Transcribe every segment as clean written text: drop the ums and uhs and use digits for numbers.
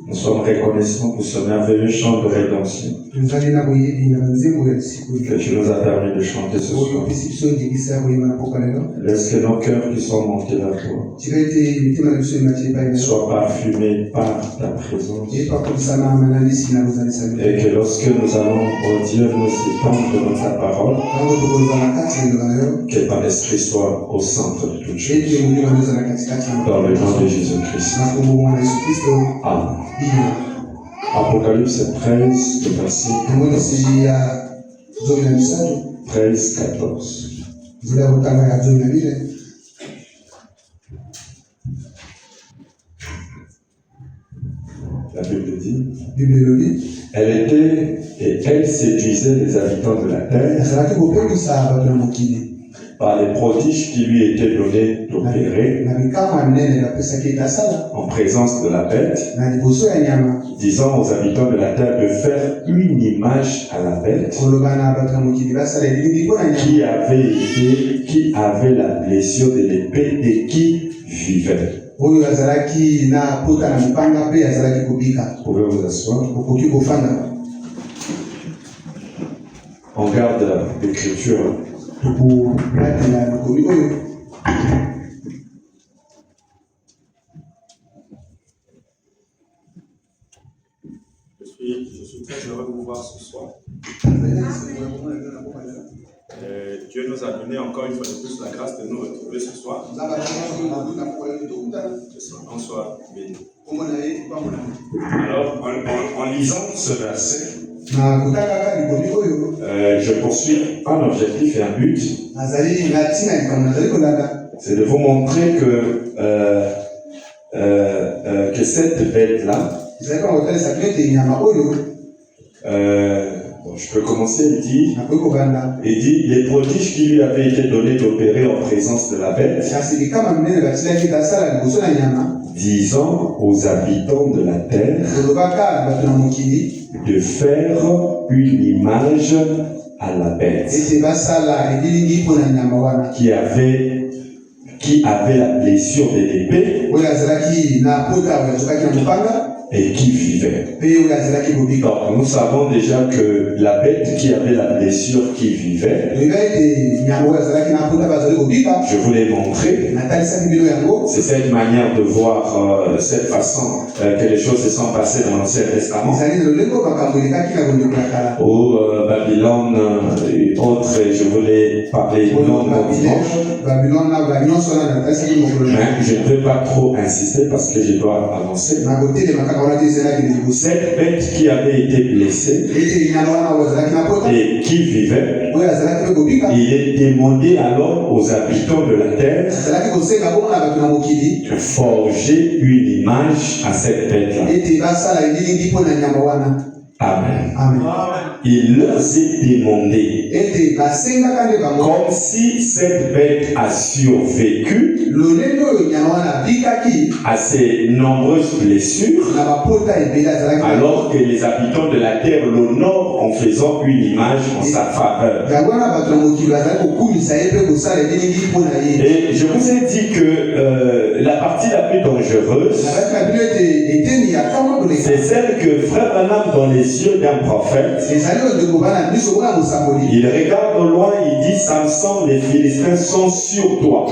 Nous sommes reconnaissants pour ce merveilleux chant de rédemption que tu nous as permis de chanter ce soir. Laisse que nos cœurs qui sont montés vers toi soient parfumés par ta présence. Et que lorsque nous allons, oh Dieu, nous étendre de ta parole, que ton esprit soit au centre de toute chose. Dans le nom de Jésus-Christ. Amen. Apocalypse 13, le verset 13-14. La Bible dit, elle était et elle séduisait les habitants de la terre par les prodiges qui lui étaient donnés d'opérer en présence de la bête, disant aux habitants de la terre de faire une image à la bête qui avait la blessure de l'épée et qui vivait. Vous pouvez vous asseoir. On garde l'écriture. Je suis très heureux de vous voir ce soir. Dieu nous a donné encore une fois de plus la grâce de nous retrouver ce soir. On soit bénis. Alors, en lisant ce verset, je poursuis un objectif et un but. C'est de vous montrer que cette bête-là, je peux commencer, il dit les prodiges qui lui avaient été donnés d'opérer en présence de la bête, disant aux habitants de la terre de faire une image à la bête qui avait la blessure de l'épée et qui vivait. Donc, nous savons déjà que la bête qui avait la blessure qui vivait, je vous l'ai montré, c'est cette manière de voir, cette façon que les choses se sont passées dans l'Ancien Testament. Au Babylone et autres, je voulais parler non dimanche. Mais je ne peux pas trop insister parce que je dois avancer. Cette bête qui avait été blessée et qui vivait, il est demandé alors aux habitants de la terre de forger une image à cette bête-là. Amen. Il leur est demandé, comme si cette bête a survécu à ces nombreuses blessures, alors que les habitants de la terre l'honorent en faisant une image en sa faveur. Et je vous ai dit que la partie la plus dangereuse, c'est celle que Frère Branham, dans les yeux d'un prophète, il regarde au loin, il dit Samson, les Philistins sont sur toi.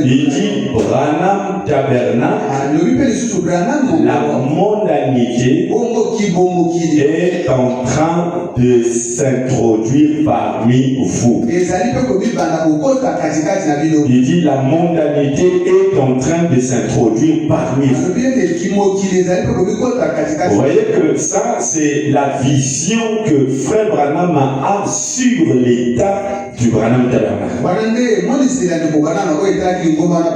Il dit Branham Tabernacle, la mondanité est en train de s'introduire parmi vous. Il dit la mondanité est en train de s'introduire parmi vous. Vous voyez que ça, c'est la vision que Frère Branham a sur l'état du Branham Tabernacle.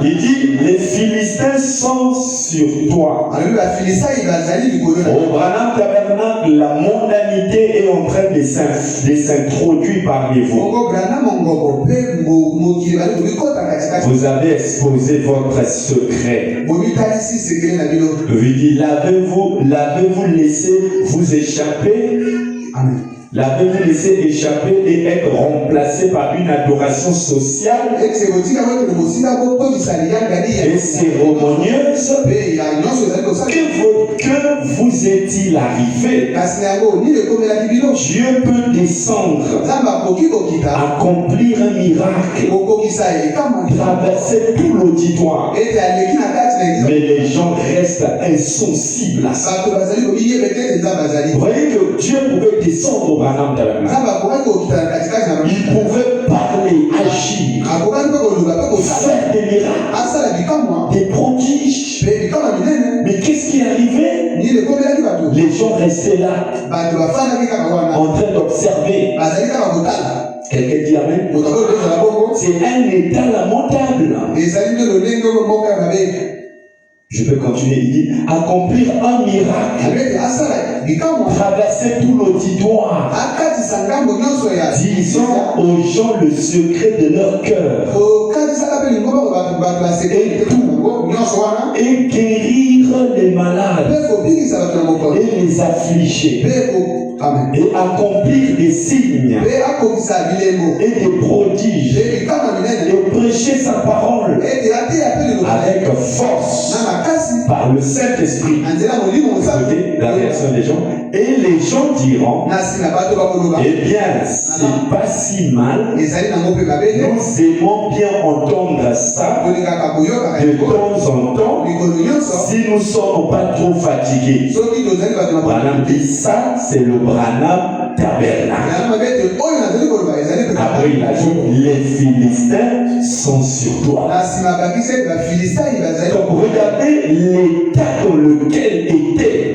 Il dit, les Philistins sont sur toi. Au Branham Tabernacle, la mondanité est en train de s'introduire parmi vous. Vous avez exposé votre secret. Il dit, l'avez-vous laissé vous échapper? Amen. l'avait laissé échapper et être remplacé par une adoration sociale et cérémonieuse. Que vous est-il arrivé? Dieu peut descendre, accomplir un miracle, traverser tout l'auditoire, mais les gens restent insensibles à ça. Vous voyez que Dieu pouvait descendre au Branham Tabernacle. Il pouvait parler, agir, faire des miracles, des prodiges. Mais qu'est-ce qui est arrivé? Les gens restaient là, en train d'observer. Quelqu'un dit amen. C'est un état lamentable. Je peux continuer, il dit accomplir un miracle, traverser tout l'auditoire, disant aux gens le secret de leur cœur, et guérir les malades et les affligés, et accomplir des signes et des prodiges, et prêcher sa parole avec force par le Saint-Esprit. Écoutez la réaction des gens. Et les gens diront, eh bien, c'est pas si mal. Nous aimons bien entendre ça de temps en temps si nous ne sommes pas trop fatigués. Branham dit ça, c'est le Branham Tabernacle. Après, il ajoute, les Philistins sont sur toi. Donc, regardez l'état dans lequel était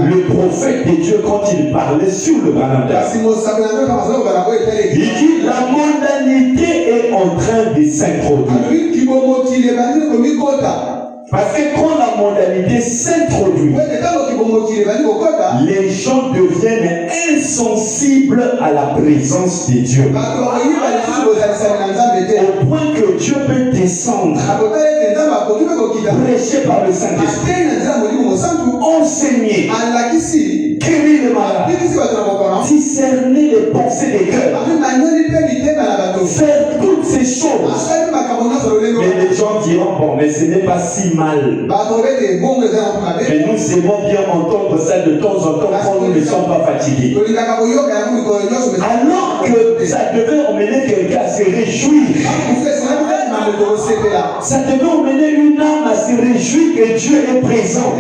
le prophète de Dieu quand il parlait sur le Branham Tabernacle. Il dit, la mondanité est en train de s'introduire. Parce que quand la mondanité s'introduit, les gens deviennent insensibles à la présence de Dieu. Au point que Dieu peut descendre, prêcher par le Saint-Esprit, enseigner, guérir les malades, discerner les pensées des cœurs, faire toutes ces choses. Mais les gens diront, bon, mais ce n'est pas si mal. Mais nous aimons bien entendre ça de temps en temps quand nous ne sommes pas fatigués. Alors que ça devait emmener quelqu'un à se réjouir. Ça devait emmener une âme à se réjouir que Dieu est présent.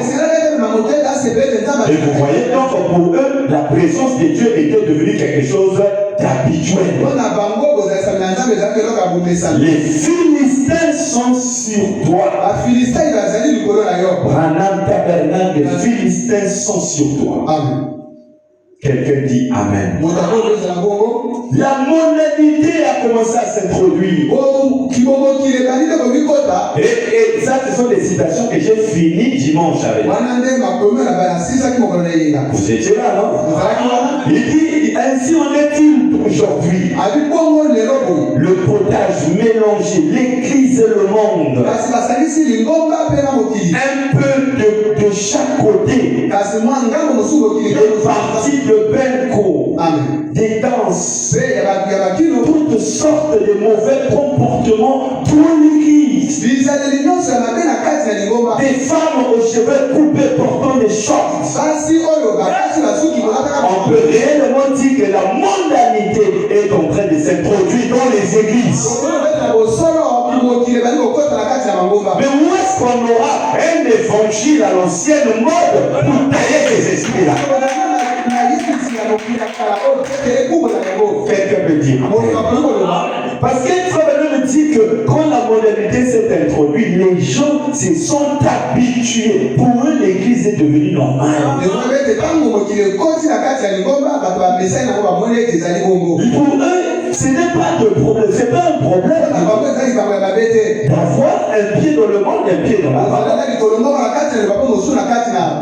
Et vous voyez, donc pour eux, la présence de Dieu était devenue quelque chose d'habituel. Les Philistins sont sur toi. Branham Tabernacle, les Philistins sont sur toi. Amen. Quelqu'un dit Amen. La mondanité a commencé à s'introduire. Et ça, ce sont des citations que j'ai finies dimanche avec. Vous étiez là, non? Il dit, ainsi en est-il aujourd'hui. Le potage mélangé, l'église et le monde. Un peu de chaque côté. Les parties de Benko, des danses, toutes sortes de mauvais comportements pour l'église. Des femmes aux cheveux coupés portant des shorts. On peut réellement dire que la mondanité est en train de s'introduire dans les églises. Mais où est-ce qu'on aura un évangile à l'ancienne mode pour tailler ces esprits-là? Quelqu'un peut dire. Parce qu'il faut me dire que quand la modernité s'est introduite, les gens se sont habitués. Pour eux, l'église est devenue normale. Pour eux, ce n'est pas de problème, c'est pas un problème d'avoir un pied dans le monde et un pied dans la bas.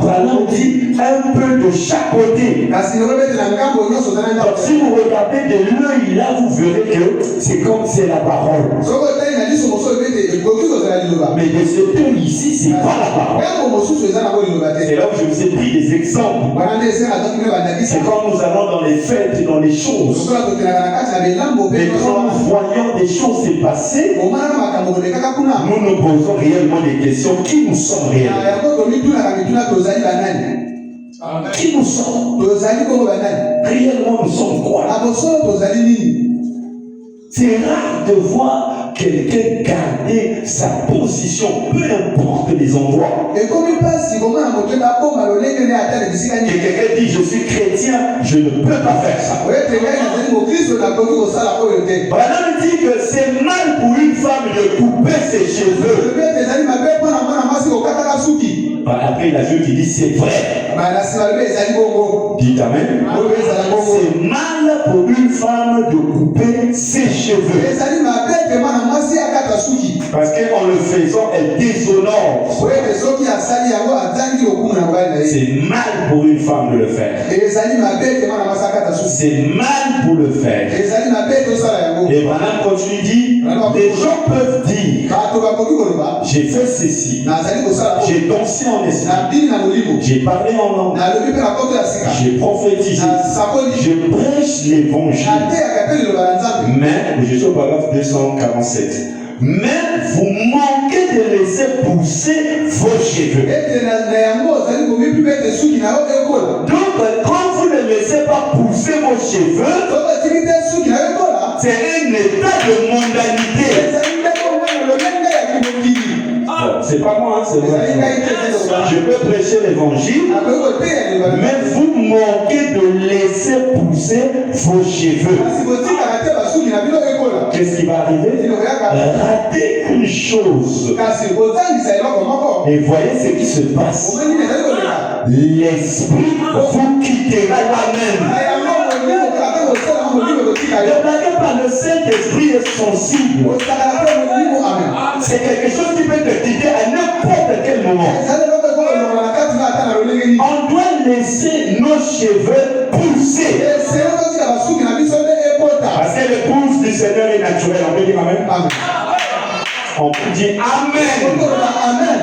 Branham dit un peu de chaque côté. Donc, si vous regardez de l'œil là, vous verrez que c'est comme c'est la parole. Mais de ce thème ici, c'est pas la parole. C'est là où je vous ai pris des exemples. C'est quand nous allons dans les fêtes et dans les choses. Mais quand nous voyons des choses se passer, nous nous posons réellement des questions. Qui nous sommes réellement? Qui nous sommes? Réellement, nous sommes quoi? C'est rare de voir quelqu'un garder sa position, peu importe les endroits. Et quelqu'un dit, je suis chrétien, je ne peux pas faire ça. Madame dit que c'est mal pour une femme de couper ses cheveux. Après, il a vu qui dit, c'est vrai. Dites amen. C'est mal pour une femme de couper ses cheveux. Parce qu'en le faisant, elle déshonore. C'est mal pour une femme de le faire. C'est mal pour le faire. Et madame continue dit, les gens peuvent dire, j'ai fait ceci, j'ai dansé en esprit, j'ai parlé en langue, j'ai prophétisé, je prêche l'évangile. Mais, je suis au paragraphe 247. Mais vous manquez de laisser pousser vos cheveux. Donc, quand vous ne laissez pas pousser vos cheveux, c'est un état de mondanité. C'est pas moi, hein, c'est vrai. Je peux prêcher l'évangile, mais vous manquez de laisser pousser vos cheveux. Qu'est-ce qui va arriver? Ratez une chose. Et voyez ce qui se passe. L'esprit vous quittera là-même. Le blagueur par le Saint-Esprit est sensible. C'est quelque chose qui peut te quitter à n'importe quel moment. On doit laisser nos cheveux pousser. Parce que le pouce du Seigneur est naturel. On peut dire amen. On peut dire amen.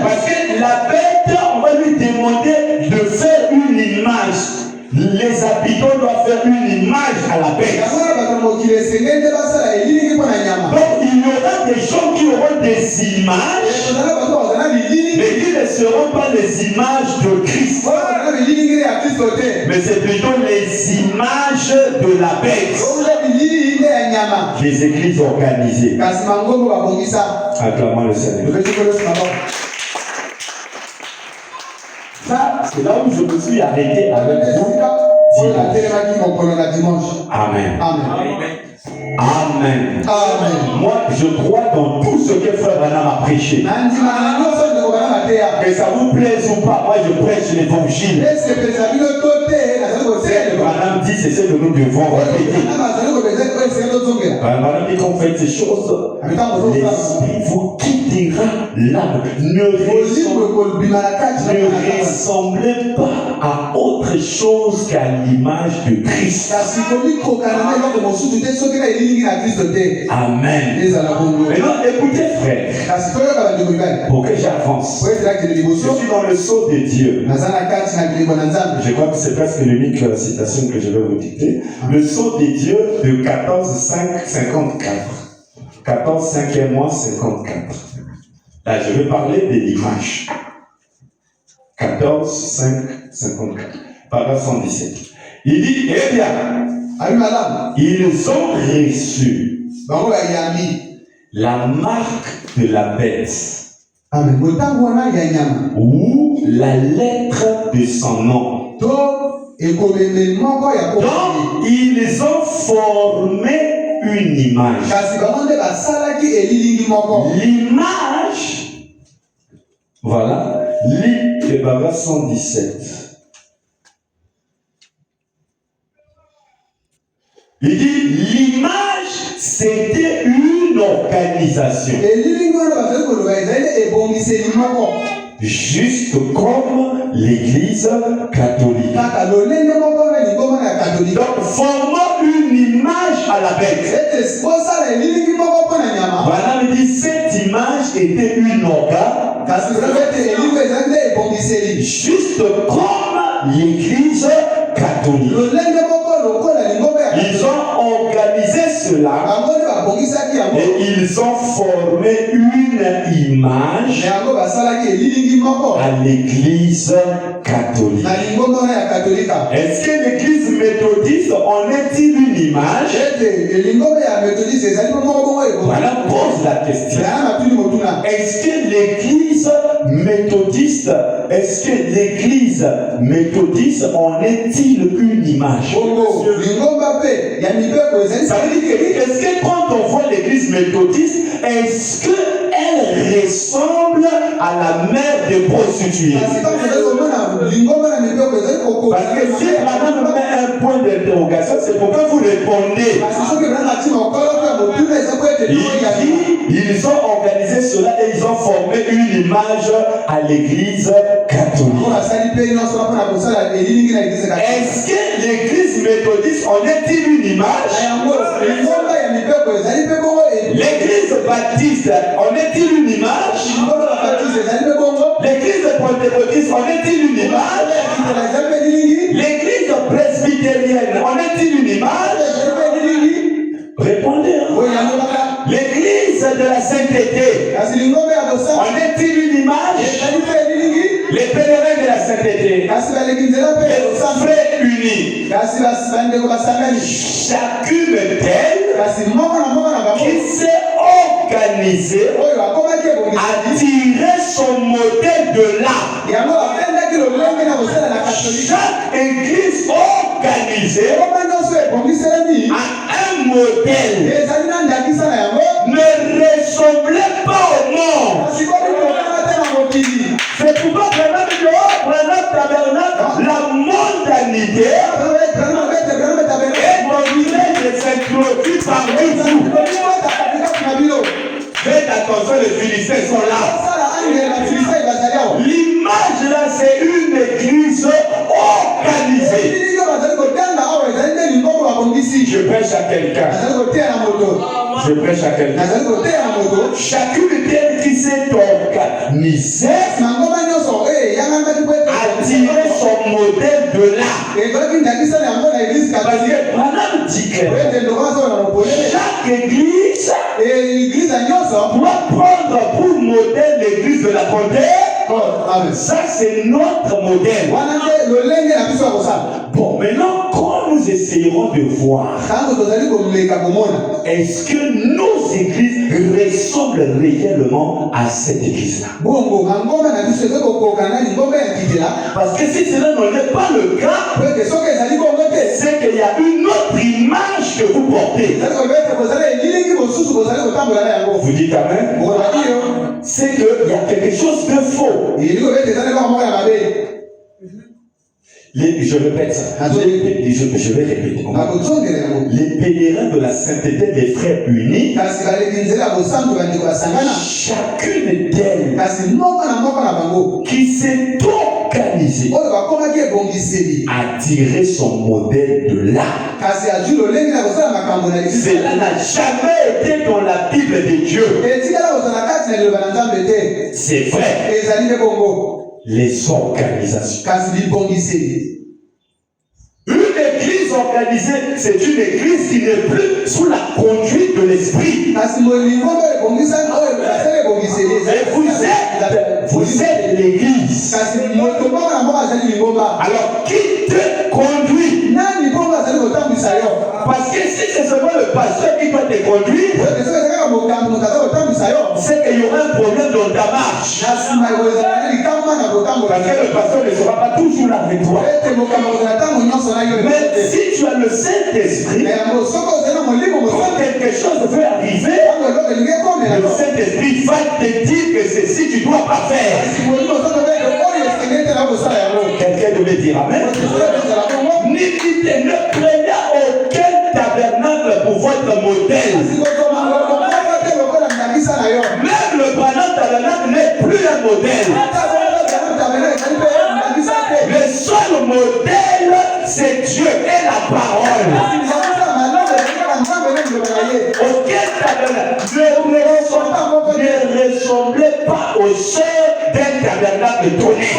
Parce que la bête, on va lui demander de faire une image. Les habitants doivent faire une image à la bête. Donc il y aura des gens qui auront des images, mais qui ne seront pas les images de Christ. Mais c'est plutôt les images de la bête. Les églises organisées. Acclamons le Seigneur. Ça, c'est là où je me suis arrêté avec vous. Amen. Amen. Moi, je crois dans tout ce que Frère Branham a prêché. Que ça vous plaise ou pas, moi je prêche l'évangile. Branham dit c'est ce que nous devons répéter. Branham dit qu'on fait ces choses, l'esprit vous quittera l'âme. Ne ressemblez pas à autre chose qu'à l'image de Christ. Amen. Maintenant, écoutez frère, pour que j'avance. Je suis dans le sceau de Dieu. Je crois que c'est presque l'unique citation que je vais vous dicter. Le sceau de Dieu de 14:5-54. 14:5-54. Là, je vais parler de l'image. 14:5-54. Paragraphe 117. Il dit, eh bien, ils ont reçu la marque de la bête. Amen. Ou la lettre de son nom. Donc, ils ont formé une image. L'image, voilà, le paragraphe 117. Il dit, l'image, c'était une organisation. Juste comme l'Église catholique. Donc, formant une image à la bête. Voilà, il dit cette image était une organe, juste comme l'église catholique. Ils ont organisé cela et ils ont formé une image à l'église catholique. Est-ce que l'église méthodiste en est-il une image? Voilà, pose la question. Est-ce que l'église méthodiste en est-il une image? Ça veut dire que, est-ce que quand on voit l'église méthodiste, est-ce qu'elle ressemble à la mère des prostituées? Parce que si Branham met un point d'interrogation, c'est pourquoi vous répondez. Ils ont organisé cela et ils ont formé une image à l'église catholique. Est-ce que l'église méthodiste en est-il une image? L'église baptiste en est-il une image? L'église pentecôtiste en est-il une image? L'église presbytérienne en est-il une image? Répondez. L'église de la sainteté en est-il une image? Les pèlerins de la sainteté, les frères unis, chacune d'elles qui s'est organisée a tiré son modèle de là. Chaque église organisée a un modèle, ne ressemblait pas au monde. C'est pourquoi Branham Tabernacle, la mondanité est obligée de s'introduire parmi vous. Faites attention, les Philistins sont là. L'image là, c'est une église organisée. Je prêche à quelqu'un. Je prêche à quelqu'un. Chacune d'elles qui s'est organisée a tiré son modèle de là. Parce que Branham dit que chaque église doit prendre pour modèle l'église de la Pentecôte. Ça, c'est notre modèle. Bon, maintenant, quand nous essayerons de voir, est-ce que nos églises ressemblent réellement à cette église-là? Parce que si cela n'est pas le cas, c'est qu'il y a une autre image que vous portez. Vous dites amen? C'est qu'il y a quelque chose de faux. Je répète ça. Je vais répéter. Les pèlerins de la sainteté des frères unis, chacune d'elles qui s'est organisée a tiré son modèle de là. Cela n'a jamais été dans la Bible de Dieu. C'est vrai. Les organisations. Une église organisée, c'est une église qui n'est plus sous la conduite de l'esprit. Et vous êtes l'église. Alors, qui te conduit? Parce que si c'est seulement le pasteur qui doit te conduire, c'est qu'il y aura un problème dans ta marche. Parce que le pasteur ne sera pas toujours là avec toi. Mais si tu as le Saint-Esprit, quand quelque chose veut arriver, le Saint-Esprit va te dire que ceci tu ne dois pas faire. Quelqu'un devait dire amen. Ne prenez aucun tabernacle pour votre modèle. Même le Branham Tabernacle n'est plus un modèle. Le seul modèle, c'est Dieu et la parole. ne ressemblez pas aux sœurs d'un tabernacle donné.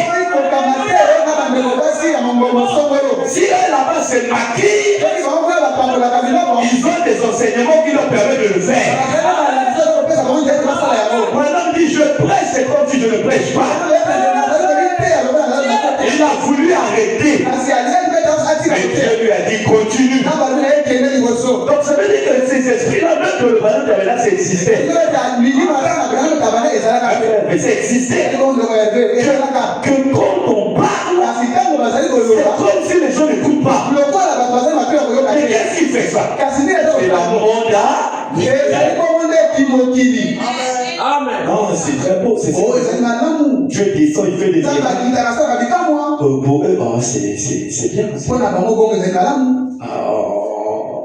Si elle là-bas se maquille, ils ont des enseignements qui leur permettent de le faire. Maintenant, dit je prêche, c'est comme si je ne prêche pas. Il a voulu arrêter. Mais Dieu lui a dit continue. Donc ça veut dire que ces esprits-là, même que le ballon tabernacle, c'est existé. Mais c'est existé. Que quand on parle, c'est comme si les gens n'écoutent pas. Mais qu'est-ce qui fait ça? C'est la monde. Amen. Non, c'est très beau. Dieu descend, il fait des miracles. Pour eux, c'est bien.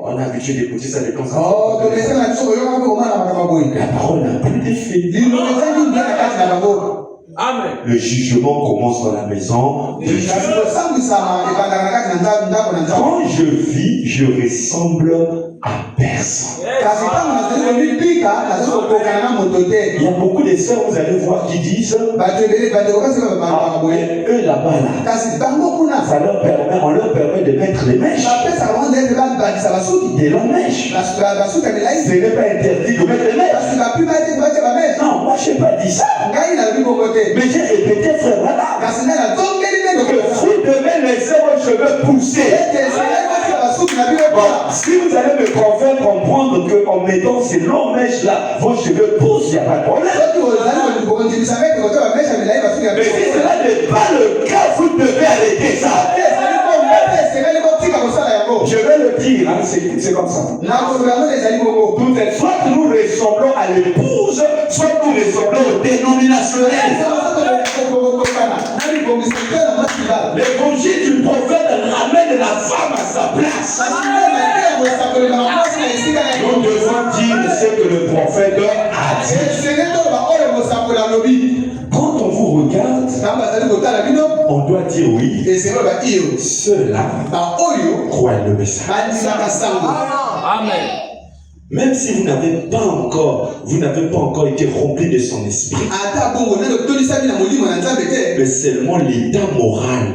On a l'habitude d'écouter ça de temps en temps. La parole n'a plus d'effet. Amen. Le jugement commence dans la maison. Quand je vis, je ressemble à personne. Il y a beaucoup de sœurs, vous allez voir, qui disent eux là-bas, ça leur permet, on leur permet de mettre les mèches. Des longues mèches. Ce n'est pas interdit de mettre les mèches. Non, moi je n'ai pas dit ça. Mais j'ai répété, frère, voilà. Que vous devez laisser vos cheveux pousser. Bon, si vous allez me faire comprendre qu'en mettant ces longues mèches-là, vos cheveux poussent, il n'y a pas de problème. Mais si cela n'est pas le cas, vous devez arrêter ça. Je vais le dire, hein, c'est comme ça. Soit nous ressemblons à l'épouse, soit nous ressemblons au dénominationnel. L'évangile du prophète ramène la femme à sa place. Nous devons dire ce que le prophète a dit. Quand on vous regarde, on doit dire oui. Ceux-là croient le message. Amen. Même si vous n'avez pas encore été rempli de son esprit, mais seulement l'état moral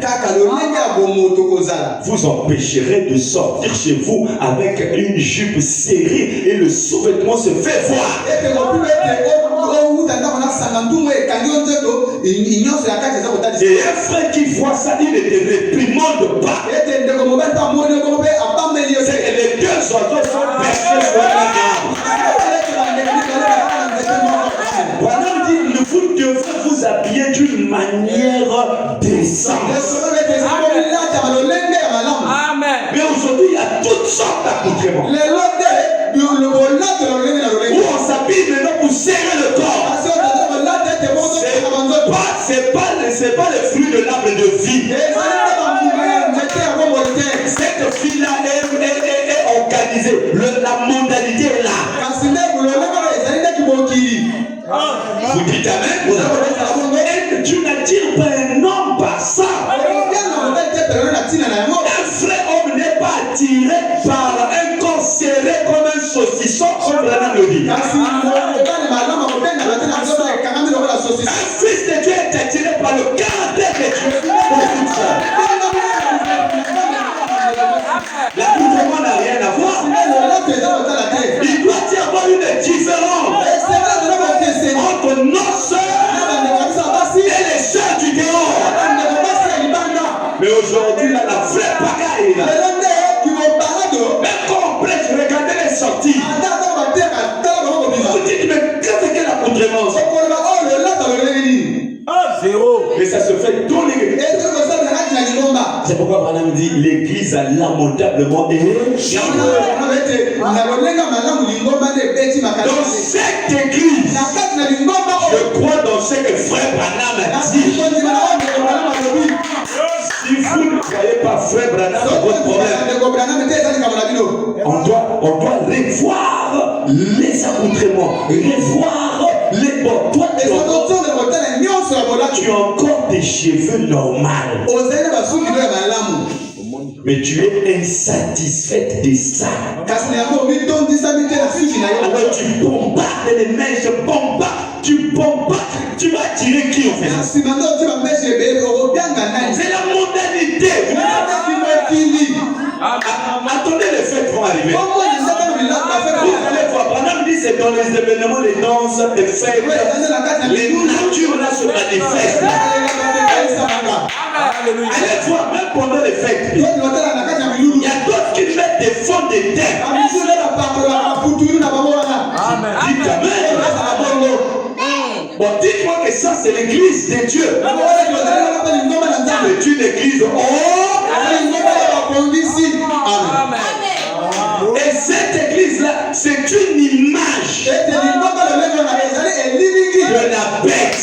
vous empêcherait de sortir chez vous avec une jupe serrée et le sous-vêtement se fait voir. Et un frère qui voit ça, il ne te réprimande pas. C'est que les deux oiseaux sont perchés sur la vous devez vous habiller d'une manière décente. Amen. Mais aujourd'hui, il y a toutes sortes d'accoutrements. Où on s'habille maintenant pour serrer le corps. C'est pas le fruit de l'arbre de vie. Cette fille-là est organisée. La mondialité est là. Vous dites amen. Et tu n'attires pas un homme par ça. Un vrai homme n'est pas attiré par un corps serré comme un saucisson, comme Branham le dit. Un fils de Dieu est attiré par le caractère de Dieu. L'accoutrement n'a rien à voir. Il doit y avoir une différence entre nos soeurs et les soeurs du dehors. Mais aujourd'hui, là, la vraie pagaille, même complexe, regardez les sorties. Vous dites, mais qu'est-ce que l'accoutrement? Zéro. Mais ça se fait dans l'église. C'est pourquoi Branham dit l'église a lamentablement échoué. Dans cette église, je crois dans ce que frère Branham a dit. Si vous ne croyez pas frère Branham, c'est votre problème. On doit revoir les accoutrements, revoir les bords. Toi, tu as encore des cheveux normaux. Mais tu es insatisfaite de ça. Alors tu bombardes les mains, tu bombardes, tu vas tirer qui en fait? C'est la modalité. Attendez, les fêtes vont arriver. Vous allez voir, Branham dit c'est dans les événements, les danses, les fêtes, les natures là se manifestent. Allez voir, même pendant les fêtes, il y a d'autres qui mettent des fonds de terre. Dites amen. Bon, dites-moi que ça c'est l'église de Dieu. C'est une église. Amen. Et cette église-là, c'est une image de la bête.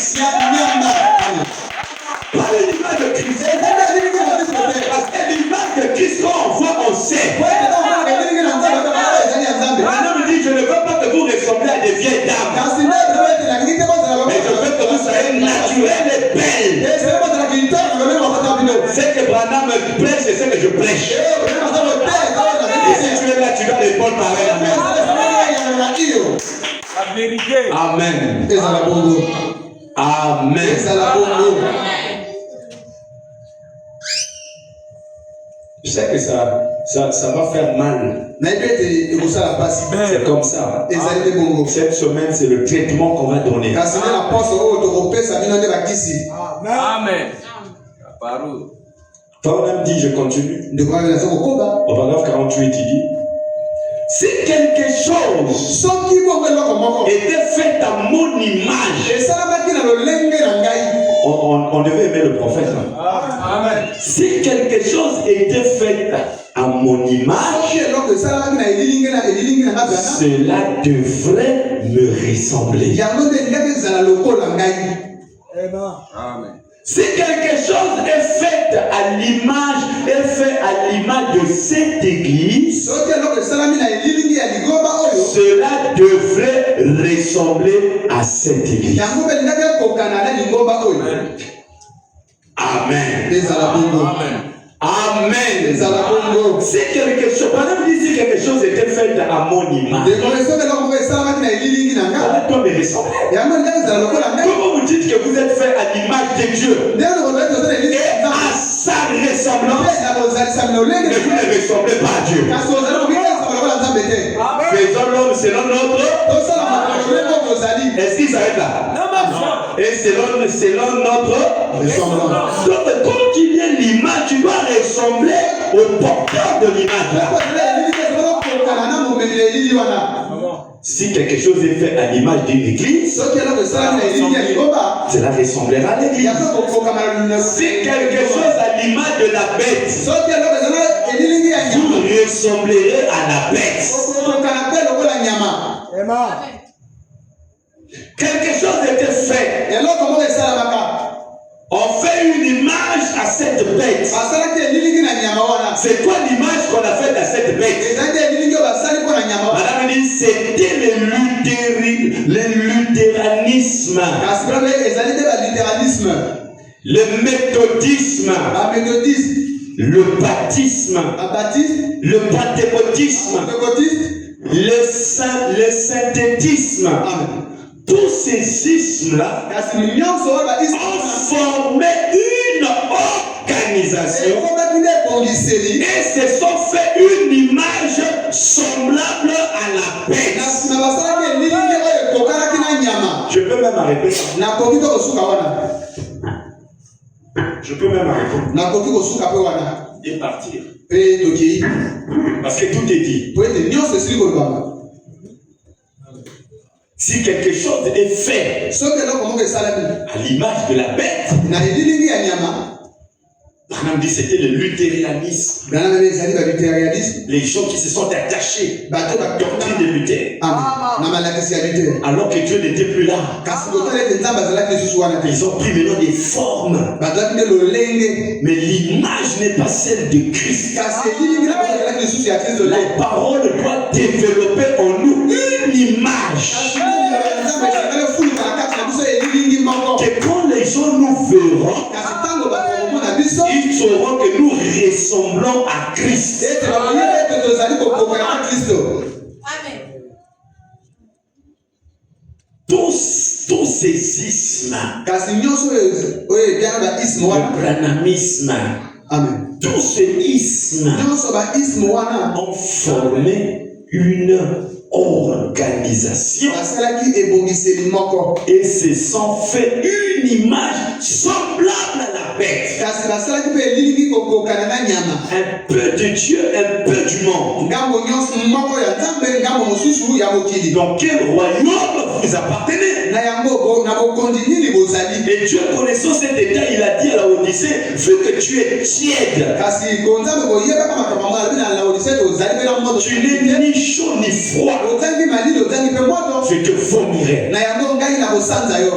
Pas l'image de Christ. Parce que l'image de Christ, quand on voit, on sait. Maintenant, me dit, je ne veux pas que vous ressemblez à des vieilles dames. Mais je veux que vous soyez naturel et belle. Ce que Branham prêche, c'est ce que je prêche. Et si tu es là, tu dois répondre pareil. La vérité. Amen. Amen. Je sais que ça va faire mal. C'est comme ça. Cette semaine, c'est le traitement qu'on va donner. Amen. La parole. Paul dit, je continue. Au paragraphe 48, il dit, si quelque chose était fait à mon image, on devait aimer le prophète. Amen. Si quelque chose était fait à mon image, cela devrait me ressembler. Amen. Si quelque chose est fait à l'image de cette église, cela devrait ressembler à cette église. Amen. Amen. Si quelque chose, madame dit si quelque chose était fait à mon image, toi me ressembler. Comment vous dites que vous êtes fait à l'image de Dieu et à sa ressemblance, mais vous ne ressemblez pas à Dieu? Faisons l'homme selon notre. Est-ce qu'il s'arrête là? Et selon notre ressemblance. Donc quand tu viens l'image, tu dois ressembler au porteur de l'image là. Si quelque chose est fait à l'image d'une église, cela ressemblera à l'église. Si quelque chose à l'image de la bête, vous ressemblerez à la bête. Quelque chose était fait. On fait une image à cette bête. C'est quoi l'image qu'on a faite à cette bête? Madame dit c'était le luthéranisme, le méthodisme, le baptisme, le pentecôtisme, le synthétisme. Tous ces ismes-là ont formé une organisation et se sont fait une image semblable à la bête. Je peux même arrêter. Je peux même arrêter. Et partir. Parce que tout est dit. Si quelque chose est fait à l'image de la bête, Branham dit c'était le luthéranisme. Les gens qui se sont attachés à la doctrine de Luther. Alors que Dieu n'était plus là. Ils ont pris maintenant des formes. Mais l'image n'est pas celle de Christ. La parole doit développer en nous une image. Que quand les gens nous verront, ils sauront montreront que nous ressemblons à Christ. Amen. Tous ces ismes, le branamisme, tous ces ismes ont formé une organisation et se sont fait une image semblable à la bête. Un peu de Dieu, un peu du monde. Dans quel royaume vous appartenez? Et Dieu, connaissant cet état, il a dit à la Odyssée, vu que tu es tiède, tu n'es ni chaud ni froid, je te vomirai.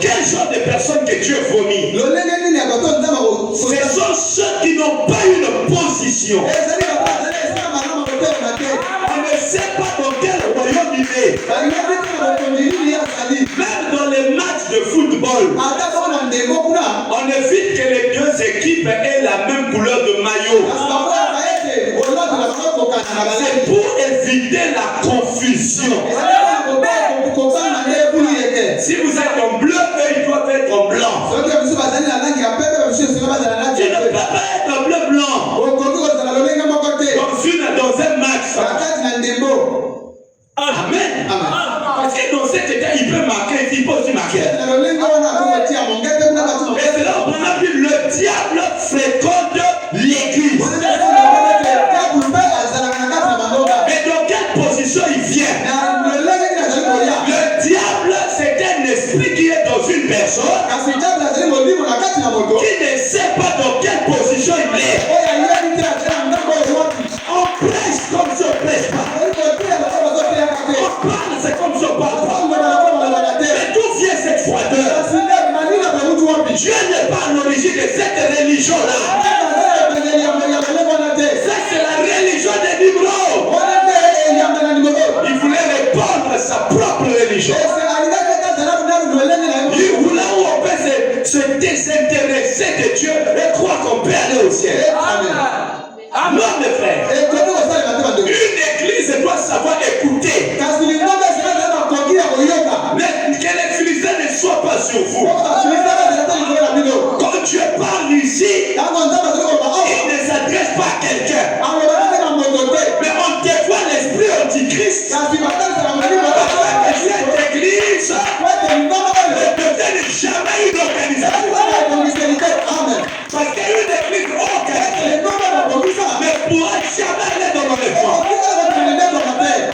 Quel genre de personnes que Dieu vomit? Ce sont ceux qui n'ont pas une position. On ne sait pas dans quel royaume il est. Même dans les matchs de football, on évite que les deux équipes aient la même couleur de maillot. C'est pour éviter la confusion. Si vous êtes en bleu, eux ils doivent être en blanc. Tu ne peux pas être en bleu-blanc. Dans un match. Amen. Parce que dans cet état, il peut marquer, il peut aussi marquer. Et c'est là où on a vu le diable fréquente l'église. Mais dans quelle position il vient? Le diable, c'est un esprit qui est dans une personne qui ne sait pas dans quelle position il est. On prêche comme si on prêche pas. On parle, c'est comme si on parle pas. Mais d'où vient cette froideur? Dieu n'est pas à l'origine de cette religion-là. Ça, c'est la religion des libéraux. Il voulait répandre sa propre religion. Il voulait où on peut se désintéresser de Dieu et croire qu'on peut aller au ciel. Amen, mes frères. Une église doit savoir écouter. Mais que les Philistins ne soient pas sur vous. Quand Dieu parle ici, il ne s'adresse pas à quelqu'un. Mais on dévoile l'esprit antichrist. Cette église ne devienne jamais une organisation. Parce qu'une église organique ne pourra jamais aller dans l'enlèvement.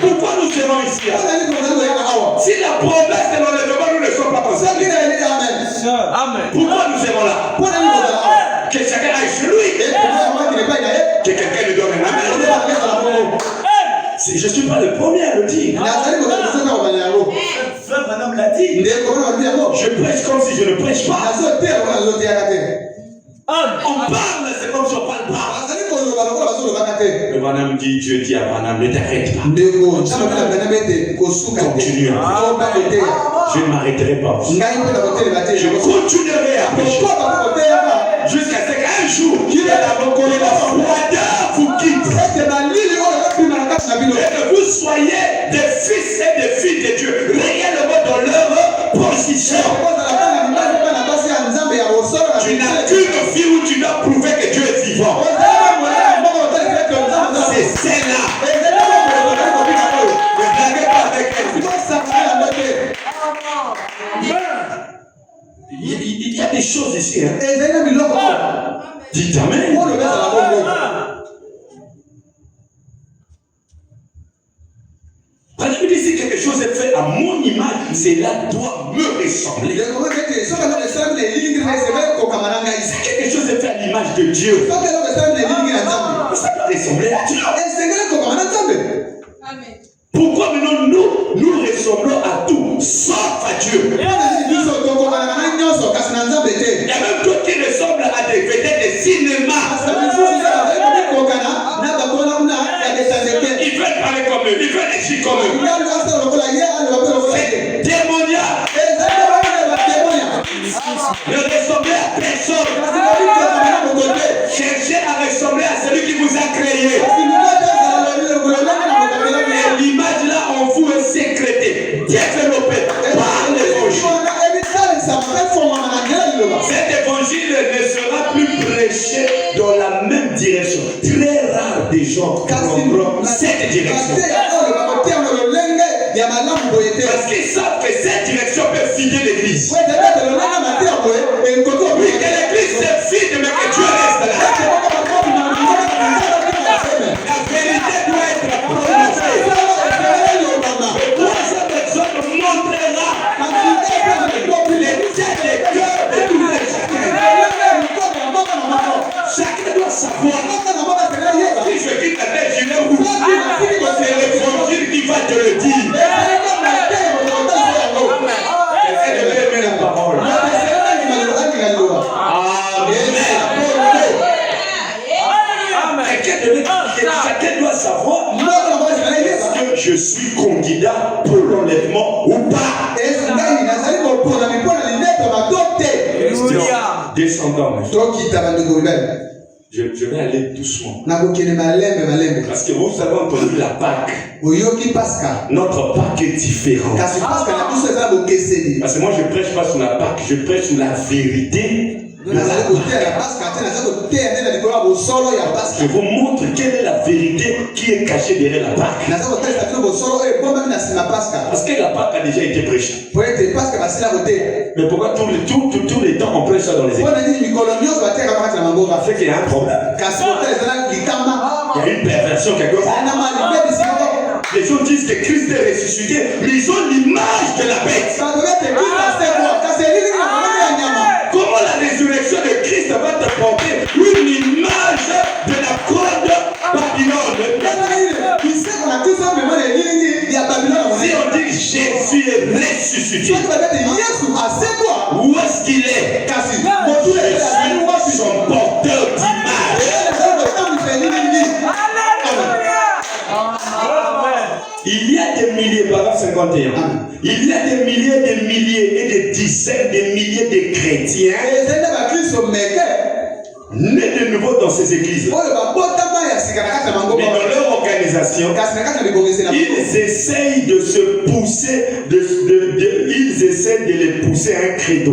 Pourquoi nous serons ici? Si la promesse de l'enlèvement, nous ne sommes pas concernés. Amen. Pourquoi nous serons là? Que chacun aille chez lui. Que quelqu'un lui donne un amen. Je ne suis pas le premier à le dire. Madame l'a dit. Je prêche comme si je ne prêche pas. On parle, c'est comme si on parle pas. Le Madame dit, Dieu dit à Madame, ne t'arrête pas. Continue à prêcher. Je ne m'arrêterai pas. Je continuerai à prêcher. Jusqu'à ce qu'un jour, la froideur vous quitte. Et que vous soyez des fils et des filles de Dieu, réellement dans leur position. Tu n'as qu'une vie où tu dois prouver que Dieu est vivant. C'est celle-là. Ne blaguez pas avec elle. Il y a des choses ici. Dites amen. Quand je dis si quelque chose est fait à mon image, cela doit me ressembler. Si quelque chose est fait à l'image de Dieu, ça doit ressembler à Dieu. Amen. Pourquoi maintenant nous ressemblons à tout, sauf à Dieu? Il y a même d'autres qui ressemblent à des vedettes de cinéma. Ils veulent parler comme eux, ils veulent agir comme eux. C'est démoniaque. Ne ressemblez à personne. Cherchez à surveillée. Et l'image là en vous est sécrétée, développée par l'évangile. Cet évangile ne sera plus prêché dans la même direction. Très rare des gens prendront cette direction. Parce qu'ils savent que cette direction peut fider l'église. Oui, que l'église se fide, mais que Dieu reste là. La vérité doit être prononcée. Le troisième exemple montrera l'état des cœurs de tous les chacun. Chacun doit savoir. Si je quitte la tête, je l'ai où. C'est l'évangile qui va te le dire. J'essaie de lever la parole. Chacun doit savoir est-ce que je suis candidat pour l'enlèvement ou pas. Descendant. Je vais aller doucement. Parce que vous avez entendu la Pâque. Notre Pâque est différente. Parce que moi je prêche pas sur la Pâque, je prêche sur la vérité. Je vous montre quelle est la vérité qui est cachée derrière la Pâque. Parce que la Pâque a déjà été prêchée. Mais pourquoi tous les temps on prêche ça dans les églises? C'est qu'il y a un problème. Il y a une perversion quelque part. Les gens disent que Christ est ressuscité, mais ils ont l'image de la bête. Comment la résurrection de Christ va te porter une image de la couronne Babylone? Si on dit Jésus est ressuscité, où est-ce qu'il est? Je suis son porteur d'image. Il y a des milliers, paragraphe 51. Il y a des milliers et des dizaines de milliers de chrétiens nés de nouveau dans ces églises. Mais dans leur organisation, ils essayent de se pousser, ils essaient de les pousser à un credo.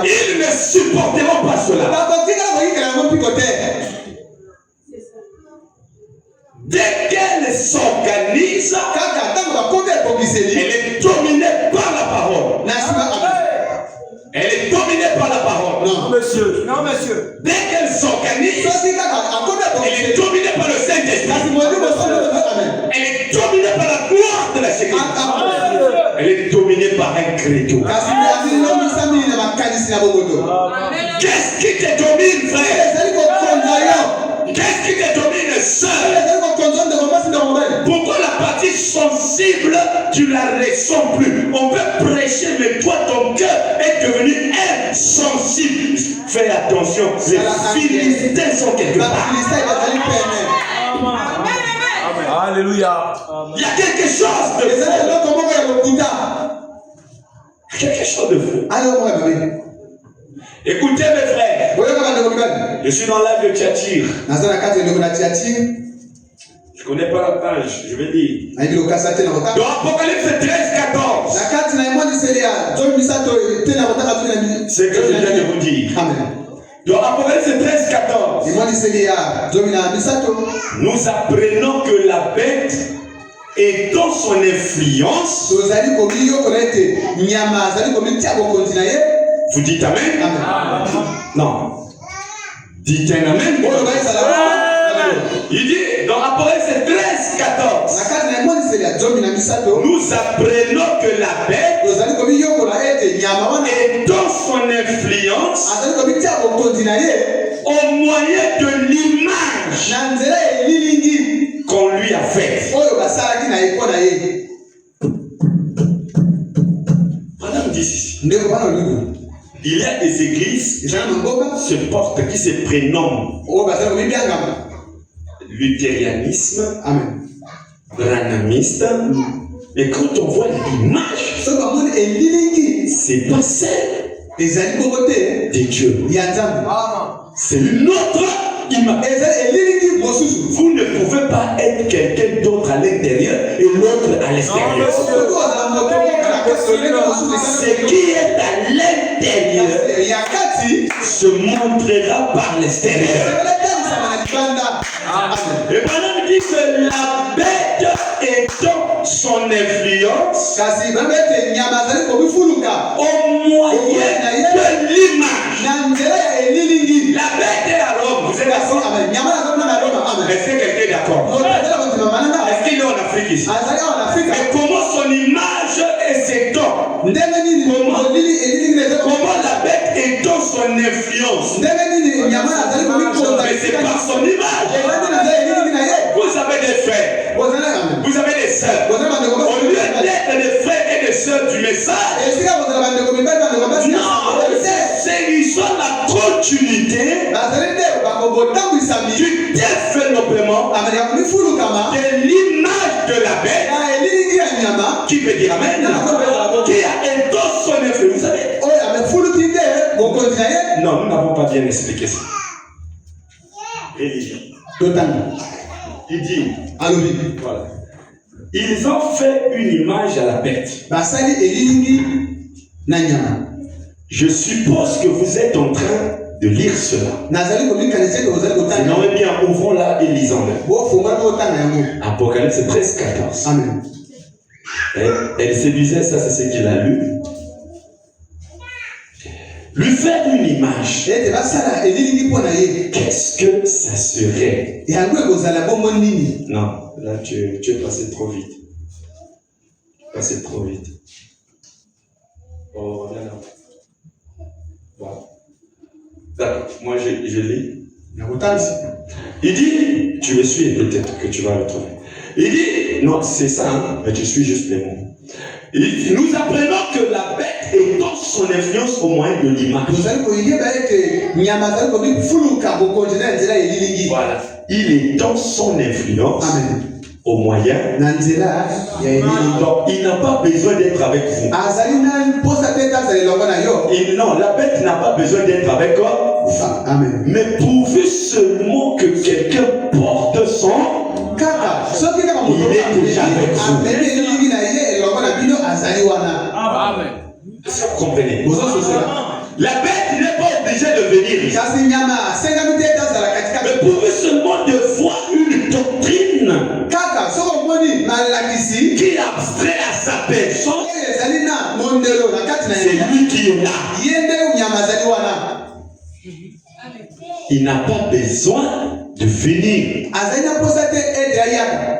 Ils ne supporteront pas cela. Dès qu'elle s'organise, elle est dominée par la parole. Elle est dominée par la parole. Non, monsieur. Non, monsieur. Dès qu'elle s'organise, elle est dominée par le Saint-Esprit. Elle est dominée par la gloire de la sécurité. Elle est dominée par un credo. Qu'est-ce qui te domine, frère? Qu'est-ce qui te domine, sœur? Pourquoi la partie sensible, tu la ressens plus? On peut prêcher, mais toi, ton cœur est devenu insensible. Fais attention, les Philistins sont quelque part. Alléluia. Il y a quelque chose de fou. Quelque chose de fou. Écoutez mes frères, je suis dans l'âge de Thyatire. Je ne connais pas la page, je vais dire. Dans Apocalypse 13, 14. C'est que je viens de vous dire. Dans Apocalypse 13, 14. Nous apprenons que la bête est dans son influence. Vous dites amen? Amen. Non. Dites un amen. Il dit dans Apocalypse 13, 14. Nous apprenons que la bête est dans son influence au moyen de l'image qu'on lui a faite. Madame dit ici. Il y a des églises qui se prénomment luthérianisme, branhamiste, et quand on voit l'image, c'est pas celle de Dieu. C'est une autre Vous ne pouvez pas être quelqu'un d'autre à l'intérieur et l'autre à l'extérieur. Ce qui est à l'intérieur se montrera par l'extérieur. Et pendant qu'il dit que la bête étant son influence au moyen de l'image. La bête est à l'homme. Vous êtes d'accord? Est-ce que quelqu'un est d'accord? Est-ce qu'il est en Afrique ici? Mais comment son image est cet homme? Comment la bête étant son influence? Mais c'est par son image. Vous avez des frères, vous avez des sœurs. Au lieu d'être des frères et des sœurs du message, ils sont la continuité du développement de l'image de la bête. Qui peut dire amen? Qui a endossé son influence. Vous savez? Non, nous n'avons pas bien expliqué ça. Religion. Il dit, voilà. Ils ont fait une image à la bête. Je suppose que vous êtes en train de lire cela. Sinon, eh bien, ouvrons-la et lisons-la. Apocalypse 13, 14. Amen. Elle se disait, ça c'est ce qu'il a lu. Lui faire une image. Qu'est-ce que ça serait? Non, là tu es passé trop vite. Passé trop vite. Oh, reviens là. Voilà. D'accord, moi je lis. Il dit, tu me suis peut-être que tu vas le trouver. Il dit, non, c'est ça, hein, mais tu suis juste les mots. Il dit, nous apprenons que la bête étant son influence au moyen de l'image. Voilà. Il est dans son influence. Amen. Au moyen. Donc, il n'a pas besoin d'être avec vous. Non, la bête n'a pas besoin d'être avec vous. Amen. Mais pourvu seulement que quelqu'un porte son il est déjà avec vous. Amen. Est-ce que vous comprenez? La bête n'est pas obligée de venir ici. Mais pourvu seulement de voir une doctrine qui est abstrait à sa personne, c'est lui qui est là. Il n'a pas besoin de venir.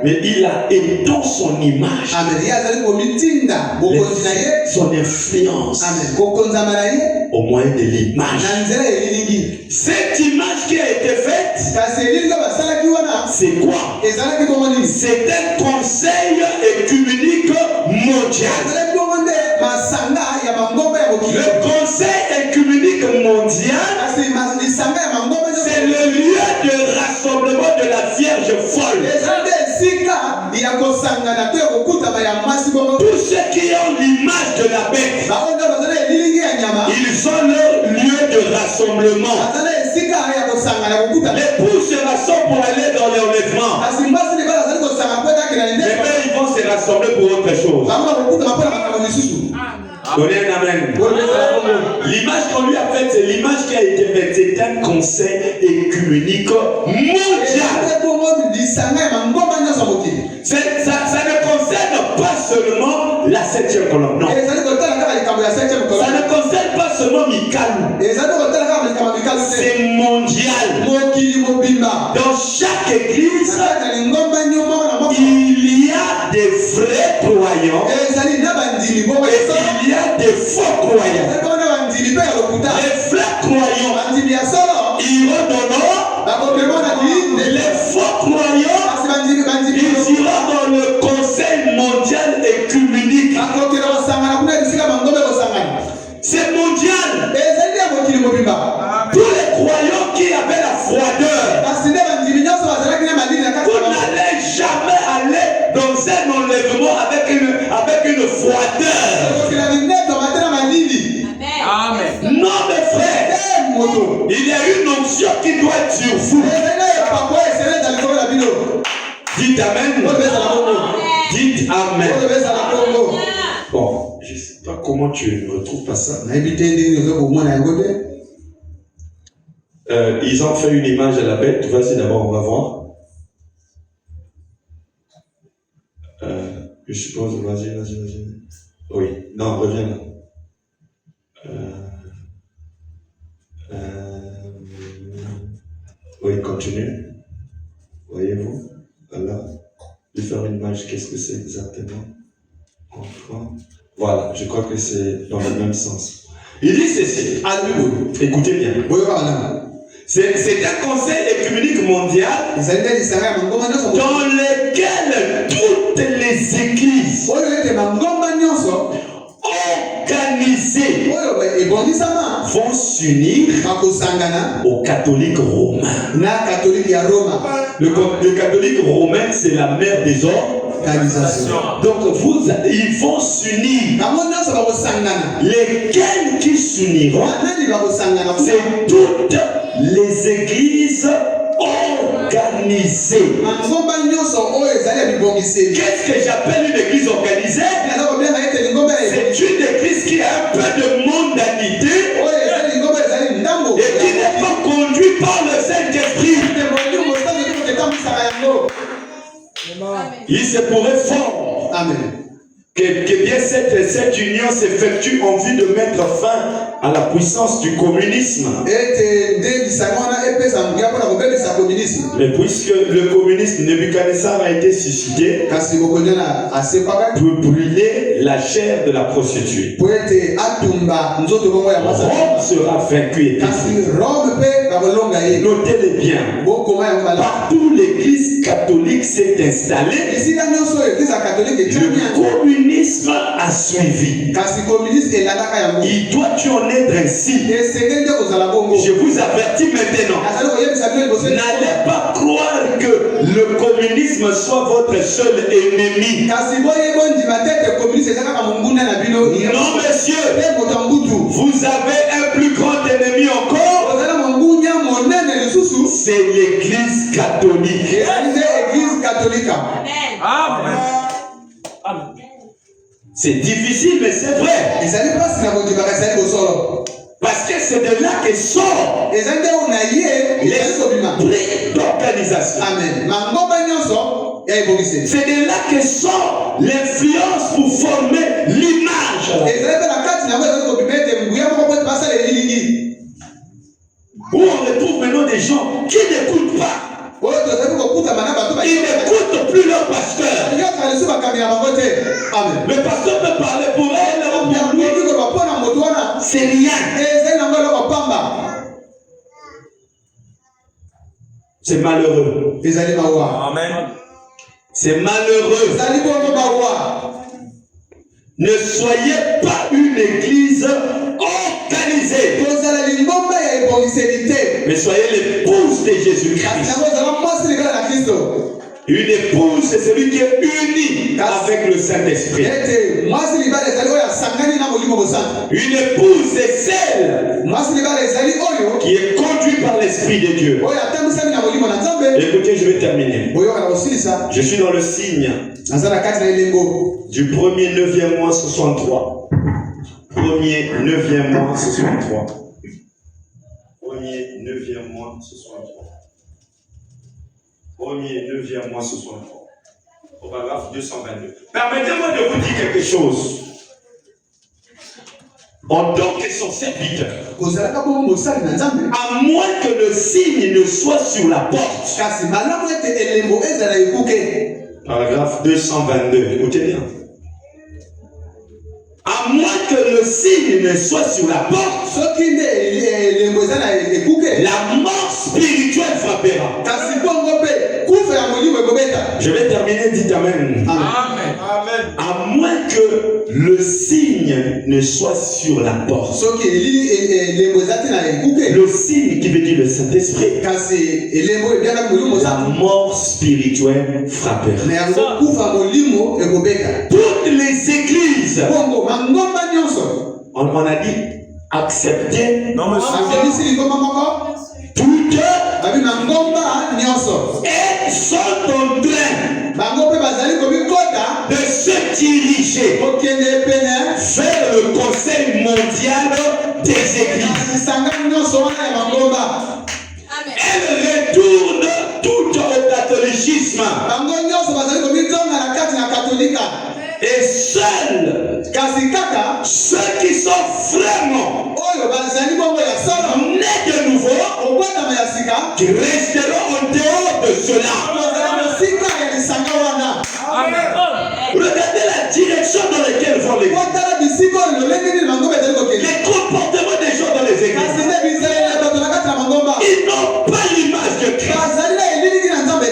Mais il a étant son image, son influence au moyen de l'image. Cette image qui a été faite, c'est quoi? C'est un conseil écuménique mondial. Le conseil écuménique mondial, c'est le lieu de rassemblement de la Vierge folle. Tous ceux qui ont l'image de la bête, ils ont leur lieu de rassemblement. Les poules se rassemblent pour aller dans l'enlèvement. Les pères, ils vont se rassembler pour autre chose. Donnez un amen. L'image qu'on lui a faite, c'est l'image qui a été faite. C'est un conseil écuménique mondial. Ça ne concerne pas seulement la 7e colonne. Non. Ça ne concerne pas seulement Mikalou. C'est mondial. Dans chaque église, il y a des vrais croyants et il y a des faux croyants. Les vrais croyants iront dans l'or, les faux croyants ils iront dans le conseil mondial écuménique. C'est mondial. Tous les croyants qui avaient la froideur, vous n'allez jamais aller dans un enlèvement avec une froideur. Amen. Non, mes frères, il y a une onction l'onction qui doit être sur vous. Dites Amen. Dites Amen. Bon, je ne sais pas comment tu ne retrouves pas ça. Ils ont fait une image à la bête. Vas-y d'abord, on va voir. Je suppose, vas-y. Oui, non, reviens là. Oui, continue. Voyez-vous? Voilà. Je vais faire une image. Qu'est-ce que c'est exactement? Voilà, je crois que c'est dans le même sens. Il dit ceci. Écoutez bien. C'est un conseil écuménique mondial dans lequel toutes les églises organisées vont s'unir aux catholiques romains. Le catholique romain, c'est la mère des organisations. Donc ils vont s'unir. Lesquels qui s'uniront, c'est toutes les églises organisées. Qu'est-ce que j'appelle une église organisée? C'est une église qui a un peu de mondanité et qui n'est pas conduite par le Saint-Esprit. Il se pourrait fort. Amen. Que bien cette union s'effectue en vue de mettre fin à la puissance du communisme. Mais puisque le communisme Nebuchadnezzar a été suscité pour brûler la chair de la prostituée, Rome sera vaincu. Notez-le bien. Partout l'église catholique s'est installée, le communisme a suivi. Il doit tu en être ainsi. Je vous avertis maintenant. N'allez pas croire que le communisme soit votre seul ennemi. Non, monsieur. Vous avez un plus grand ennemi encore. C'est l'église catholique. Amen. C'est difficile, mais c'est vrai. Parce que c'est de là que sort l'esprit d'organisation. C'est de là que sort l'influence pour former l'image. Où on retrouve maintenant des gens qui n'écoutent pas. Ils n'écoutent plus leur pasteur. Le pasteur peut parler pour elle. C'est rien. C'est malheureux. Amen. C'est malheureux. Ne soyez pas une église organisée, mais soyez l'épouse de Jésus-Christ. Une épouse, c'est celui qui est uni avec le Saint-Esprit. Une épouse, c'est celle qui est conduite par l'Esprit de Dieu. Écoutez, je vais terminer. Je suis dans le signe du 1er 9e mois 63. 1er 9e mois 63. 1er 9e mois 63. 1er 9e mois 63. Au paragraphe 222. Permettez-moi de vous dire quelque chose. En tant que son serviteur, à moins que le signe ne soit sur la porte. Paragraphe 222. Écoutez bien. À moins que le signe ne soit sur la porte, la mort spirituelle frappera. Je vais terminer, dites Amen. Amen. Amen. À moins que le signe ne soit sur la porte. Le signe qui veut dire le Saint-Esprit. La mort spirituelle frappera. Toutes les églises. On a dit accepter. Non, monsieur. toutes et sont en train de se diriger vers le Conseil mondial des églises. Elles retournent toutes au catholicisme. Et seuls ceux qui sont vraiment nés de nouveau qui resteront en dehors de cela. Regardez la direction dans laquelle vont les églises. Les comportements des gens dans les églises. Ils n'ont pas l'image de Christ.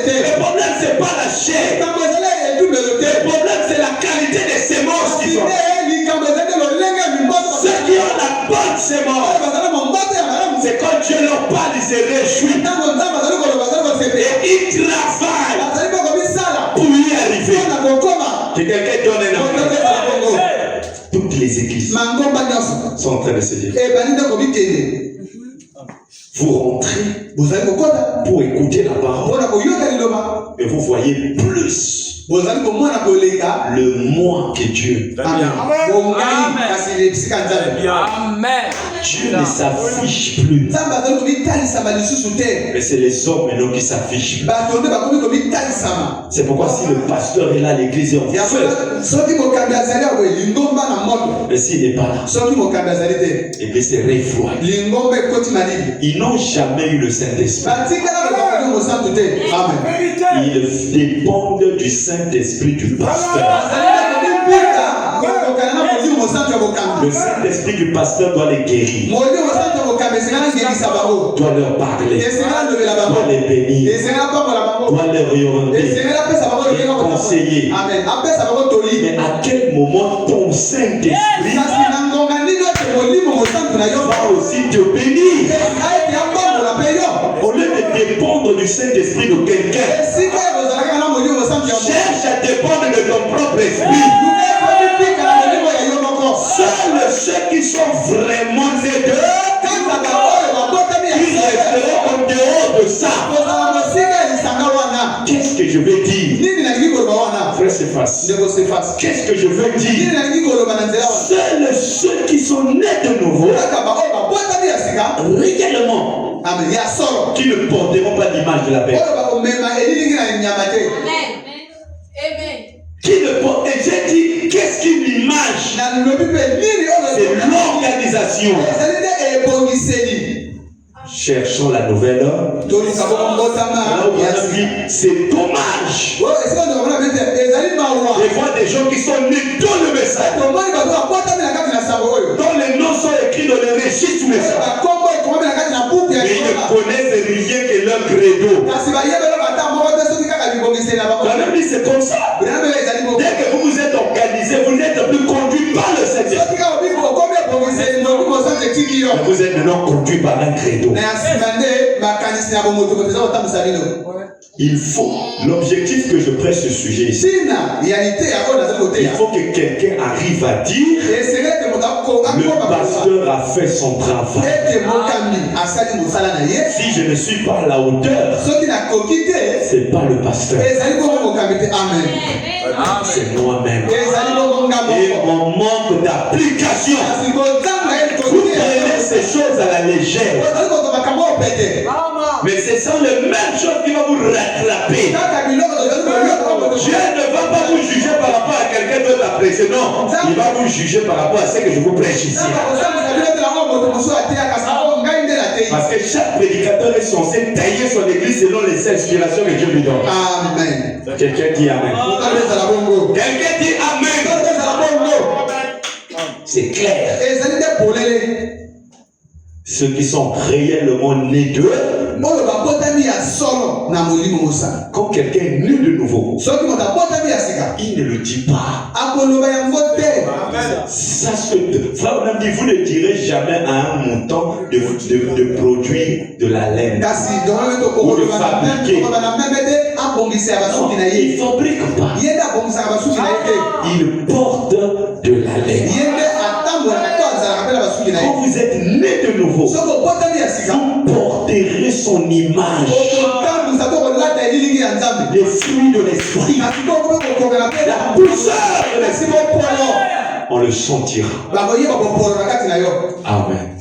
Le problème, c'est pas la chair. Le problème, c'est la qualité des sémences qu'ils ont. Ceux qui ont la bonne sémence, c'est quand Dieu leur parle, ils se réjouissent. Et ils travaillent pour y arriver. Que quelqu'un donne un appel. Toutes les églises sont en train de se dire. Vous rentrez pour écouter la parole. Et vous voyez plus le moi que Dieu. Amen. Dieu ne s'affiche plus. Mais c'est les hommes maintenant qui s'affichent. C'est pourquoi si le pasteur est là, l'église est en feu. Mais s'il n'est pas là, l'église est refroidie. Ils n'ont jamais eu le Saint-Esprit. Ils dépendent du Saint-Esprit du pasteur. Le Saint-Esprit du pasteur doit les guérir, doit leur parler, doit les bénir, doit les orienter, les conseiller. Mais à quel moment ton Saint-Esprit va aussi te bénir? Au lieu de dépendre du Saint-Esprit de quelqu'un, cherche à dépendre de ton propre esprit. Seuls ceux qui sont vraiment nés d'eux, ils resteront en dehors de ça. Qu'est-ce que je veux dire? Frère Céphas, qu'est-ce que je veux dire? Seuls ceux qui sont nés de nouveau, réellement, qui ne porteront pas l'image de la bête. Qui ne porte. Et j'ai dit, qu'est-ce qu'une image? C'est l'organisation. Cherchons la nouvelle. C'est dommage. Je vois des gens qui sont nés dans le message, dont les noms sont écrits dans le registre du message. Mais ils ne connaissent rien que leur credo. La Bible dit c'est comme ça. Dès que vous vous êtes organisé, vous n'êtes plus conduit par le Saint-Esprit. Vous êtes maintenant conduit par un credo. Il faut, l'objectif que je presse ce sujet ici, il faut que quelqu'un arrive à dire le pasteur a fait son travail. Si je ne suis pas à la hauteur, c'est pas le pasteur, c'est moi-même. Et mon manque d'application, vous prenez ces choses à la légère. Mais ce sont les mêmes choses qui vont vous rattraper. Dieu ne va pas vous juger par rapport à quelqu'un d'autre apprécié. Non, il va vous juger par rapport à ce que je vous prêche ici. Parce que chaque prédicateur est censé tailler son église selon les inspirations que Dieu lui donne. Amen. Quelqu'un dit Amen. Quelqu'un dit Amen. C'est clair. Ceux qui sont réellement nés d'eux, quand quelqu'un est né de nouveau, il ne le dit pas. Ça se dit, vous ne direz jamais à un mouton de produire de la laine ou de fabriquer. Il ne fabrique pas. Il porte de la laine. Quand vous êtes né de nouveau, vous porterez ce son image. Les fruits de l'esprit. La douceur de l'esprit. On le sentira. Amen.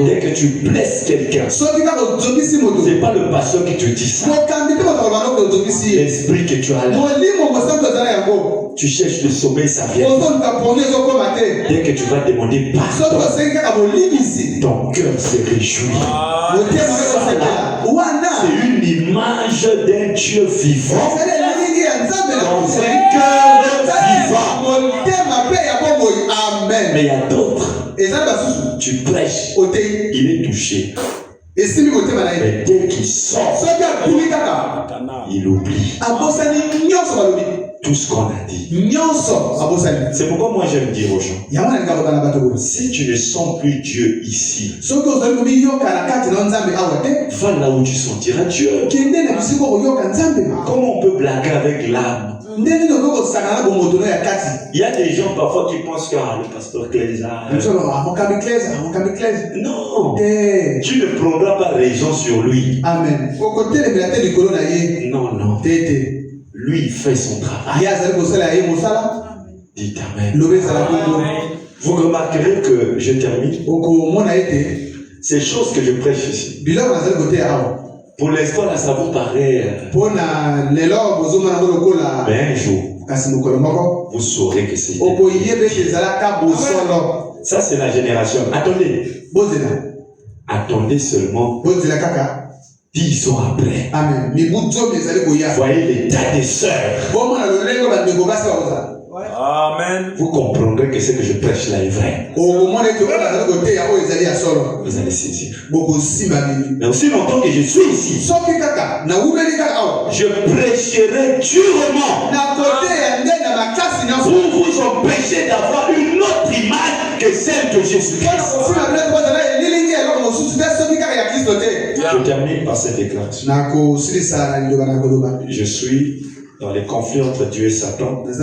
Dès que tu blesses quelqu'un, c'est pas le pasteur qui te dit ça. L'esprit que tu as là. Tu cherches le sommeil, ça vient. Dès que tu vas demander pardon, ton cœur se réjouit. C'est une image d'un Dieu vivant. Dans un cœur vivant. Mais il y a d'autres. Tu prêches, il est touché. Mais dès qu'il sort, il oublie tout ce qu'on a dit. C'est pourquoi moi j'aime dire aux gens, si tu ne sens plus Dieu ici, va là où tu sentiras Dieu. Comment on peut blaguer avec l'âme? Il y a des gens parfois qui pensent que le pasteur Claise non, tu ne prendras pas raison sur lui. Amen. Non. Lui il fait son travail. Dites Amen. Vous remarquerez que je termine. Ces choses que je prêche ici, pour l'instant là ça vous paraît, mais un jour vous saurez que c'est ça. C'est la génération. Attendez seulement 10 ans après. Amen. Voyez l'état des sœurs. Amen. Vous comprendrez que ce que je prêche là est vrai. Vous allez saisir. Mais aussi longtemps que je suis ici, je prêcherai durement pour vous empêcher d'avoir une autre image que celle de Jésus-Christ. Je termine par cette déclaration. Je suis dans les conflits entre Dieu et Satan. Le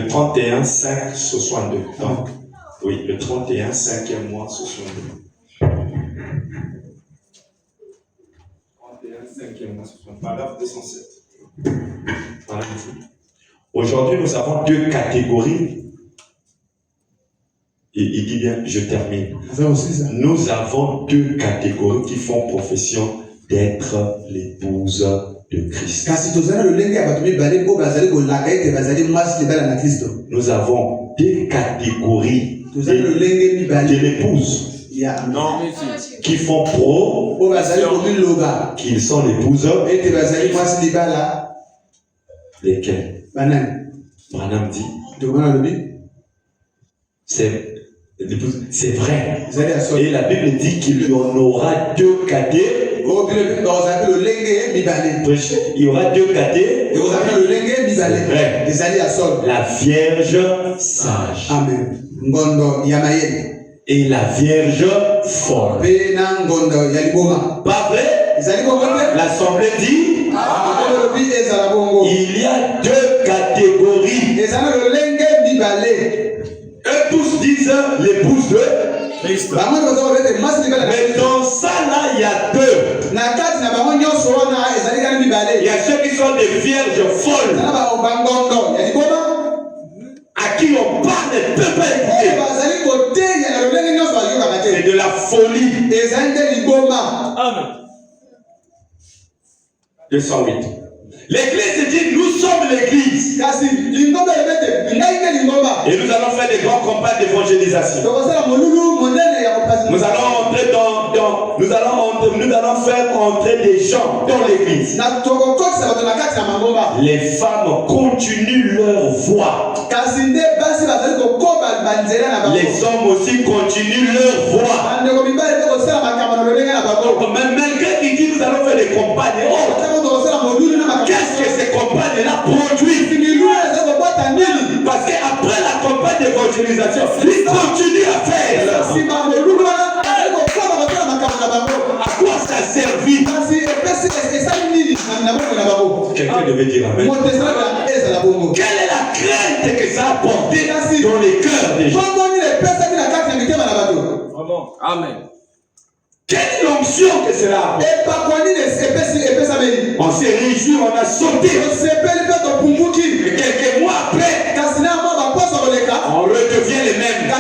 31, 5, 62. Donc, oui, le 31, 5e mois, 62. 31, 5e mois, 62. Paragraphe 207. Voilà. Aujourd'hui, nous avons deux catégories. Il dit bien, je termine. Nous avons deux catégories qui font profession d'être l'épouse de Christ. Nous avons des catégories de l'épouse qui font pro qu'ils sont l'épouses. Lesquels? Branham dit c'est vrai. Et la Bible dit qu'il y en aura deux catégories. Il y aura deux catégories. La vierge sage. Amen. Et la vierge folle. Pas vrai? L'Assemblée dit il y a deux catégories. Eux tous disent l'épouse de Christ. Mais dans ça là, il y a deux. Il y a ceux qui sont des vierges folles, à qui on parle ne peut pas écouter. C'est de la folie. Amen. 208. L'église dit nous sommes l'église. Et nous allons faire des grands campagnes d'évangélisation. Nous allons faire entrer des gens dans l'église. Les femmes continuent leur voix. Les hommes aussi continuent leur voix. Mais malgré qu'il dit nous allons faire des campagnes, qu'est-ce que ces campagnes-là produisent? Parce qu'après la campagne d'évangélisation, ils continuent à faire. À quoi ça servit? Quelqu'un devait dire amen. Quelle est la crainte que ça a apporté dans les cœurs des gens? Amen. Quelle onction que cela. On s'est réjoui, on a sauté. Et quelques mois après, on redevient les mêmes.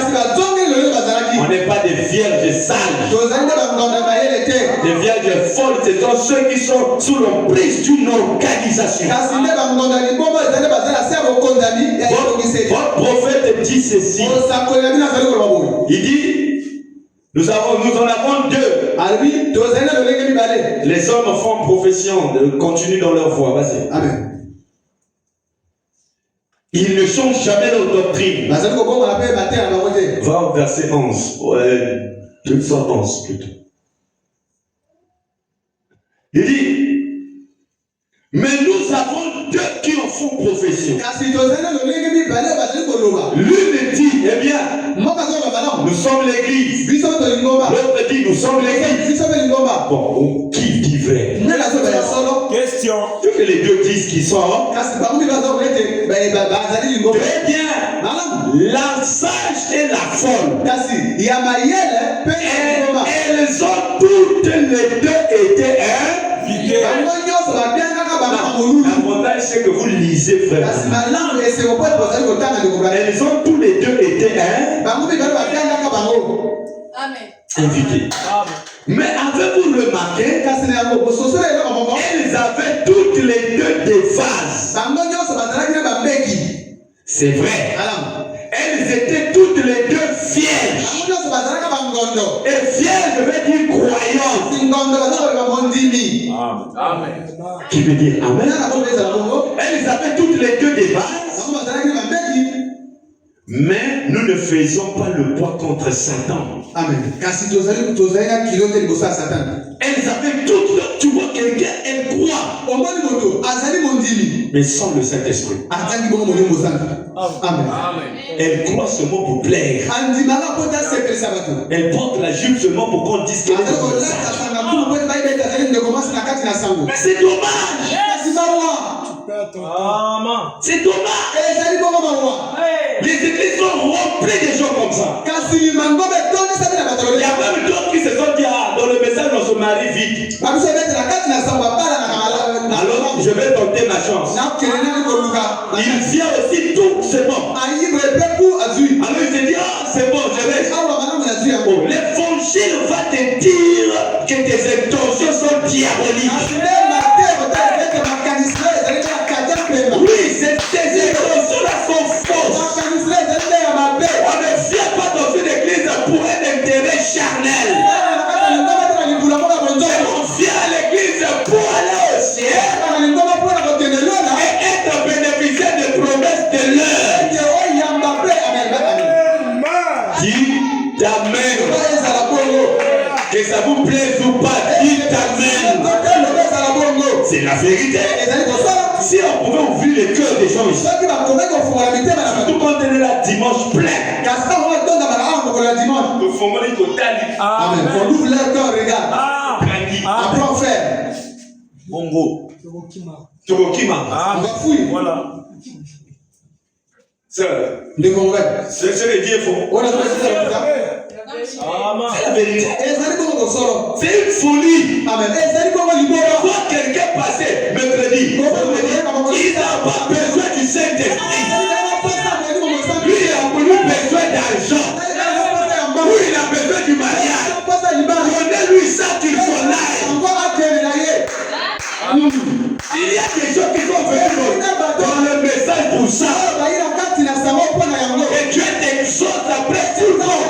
On n'est pas des vierges sales. Des vierges folles, ce sont ceux qui sont sous l'emprise d'une organisation. Votre prophète dit ceci. Il dit, nous en avons deux. Les hommes font profession, continuent dans leur voie. Vas-y. Amen. Ils ne changent jamais leur doctrine. Va au verset 11. 211 plutôt. Il dit, mais nous avons deux qui en font profession. L'une dit, eh bien, nous sommes l'église. L'autre dit, nous sommes l'église. Bon, qui dit vrai? Question. Que les deux disent qu'ils sont. Très bien. La sage et la folle. Elles ont toutes les deux été l'avantage c'est que vous lisez frère. Elles ont tous les deux été invités. Mais avez-vous remarqué? Elles avaient toutes les deux des vases. C'est vrai. Elles étaient toutes les deux vierges. Et vierge veut dire croyante. Amen. Qui veut dire amen. Elles avaient toutes les deux des vases. Mais nous ne faisons pas le poids contre Satan. Amen. Elles avaient toutes, tu vois quelqu'un, elle croit. Mais sans le Saint-Esprit. Amen. Elle croit seulement pour plaire. Elle porte la jupe seulement pour qu'on dise qu'elle est comme ça. Mais c'est dommage. C'est dommage. Les églises sont remplies de gens comme ça. Il y a même d'autres qui se sont dit, ah, dans le message on se marie vite. Alors je vais tenter ma chance. Il vient aussi tout, c'est bon. Alors il se dit, ah c'est bon, je vais. L'évangile va te dire que tes intentions sont diaboliques. Oui, ces intentions-là sont fausses. On ne vient pas dans une église pour un intérêt charnel. On vient à l'église pour aller au ciel et être bénéficiaire des promesses de l'heure. Dites Amen. Que ça vous plaise ou pas, dites Amen. C'est la vérité. Si on pouvait ouvrir les cœurs des gens ici, surtout quand on est là dimanche plein, le formulaire total. Amen. On ouvre leur cœur, regarde. Après on fait. Bongo. Tobokima. On va fouiller. Voilà. C'est le Dieu faux. C'est la vérité. C'est une folie. Voir quelqu'un passer mercredi, il n'a pas besoin du Saint-Esprit. Lui, il a besoin d'argent. Lui, il a besoin du mariage. Donnez-lui ça qu'il faut l'air. Il y a des gens qui sont venus dans le message pour ça. Et Dieu t'exhorte après tout le monde.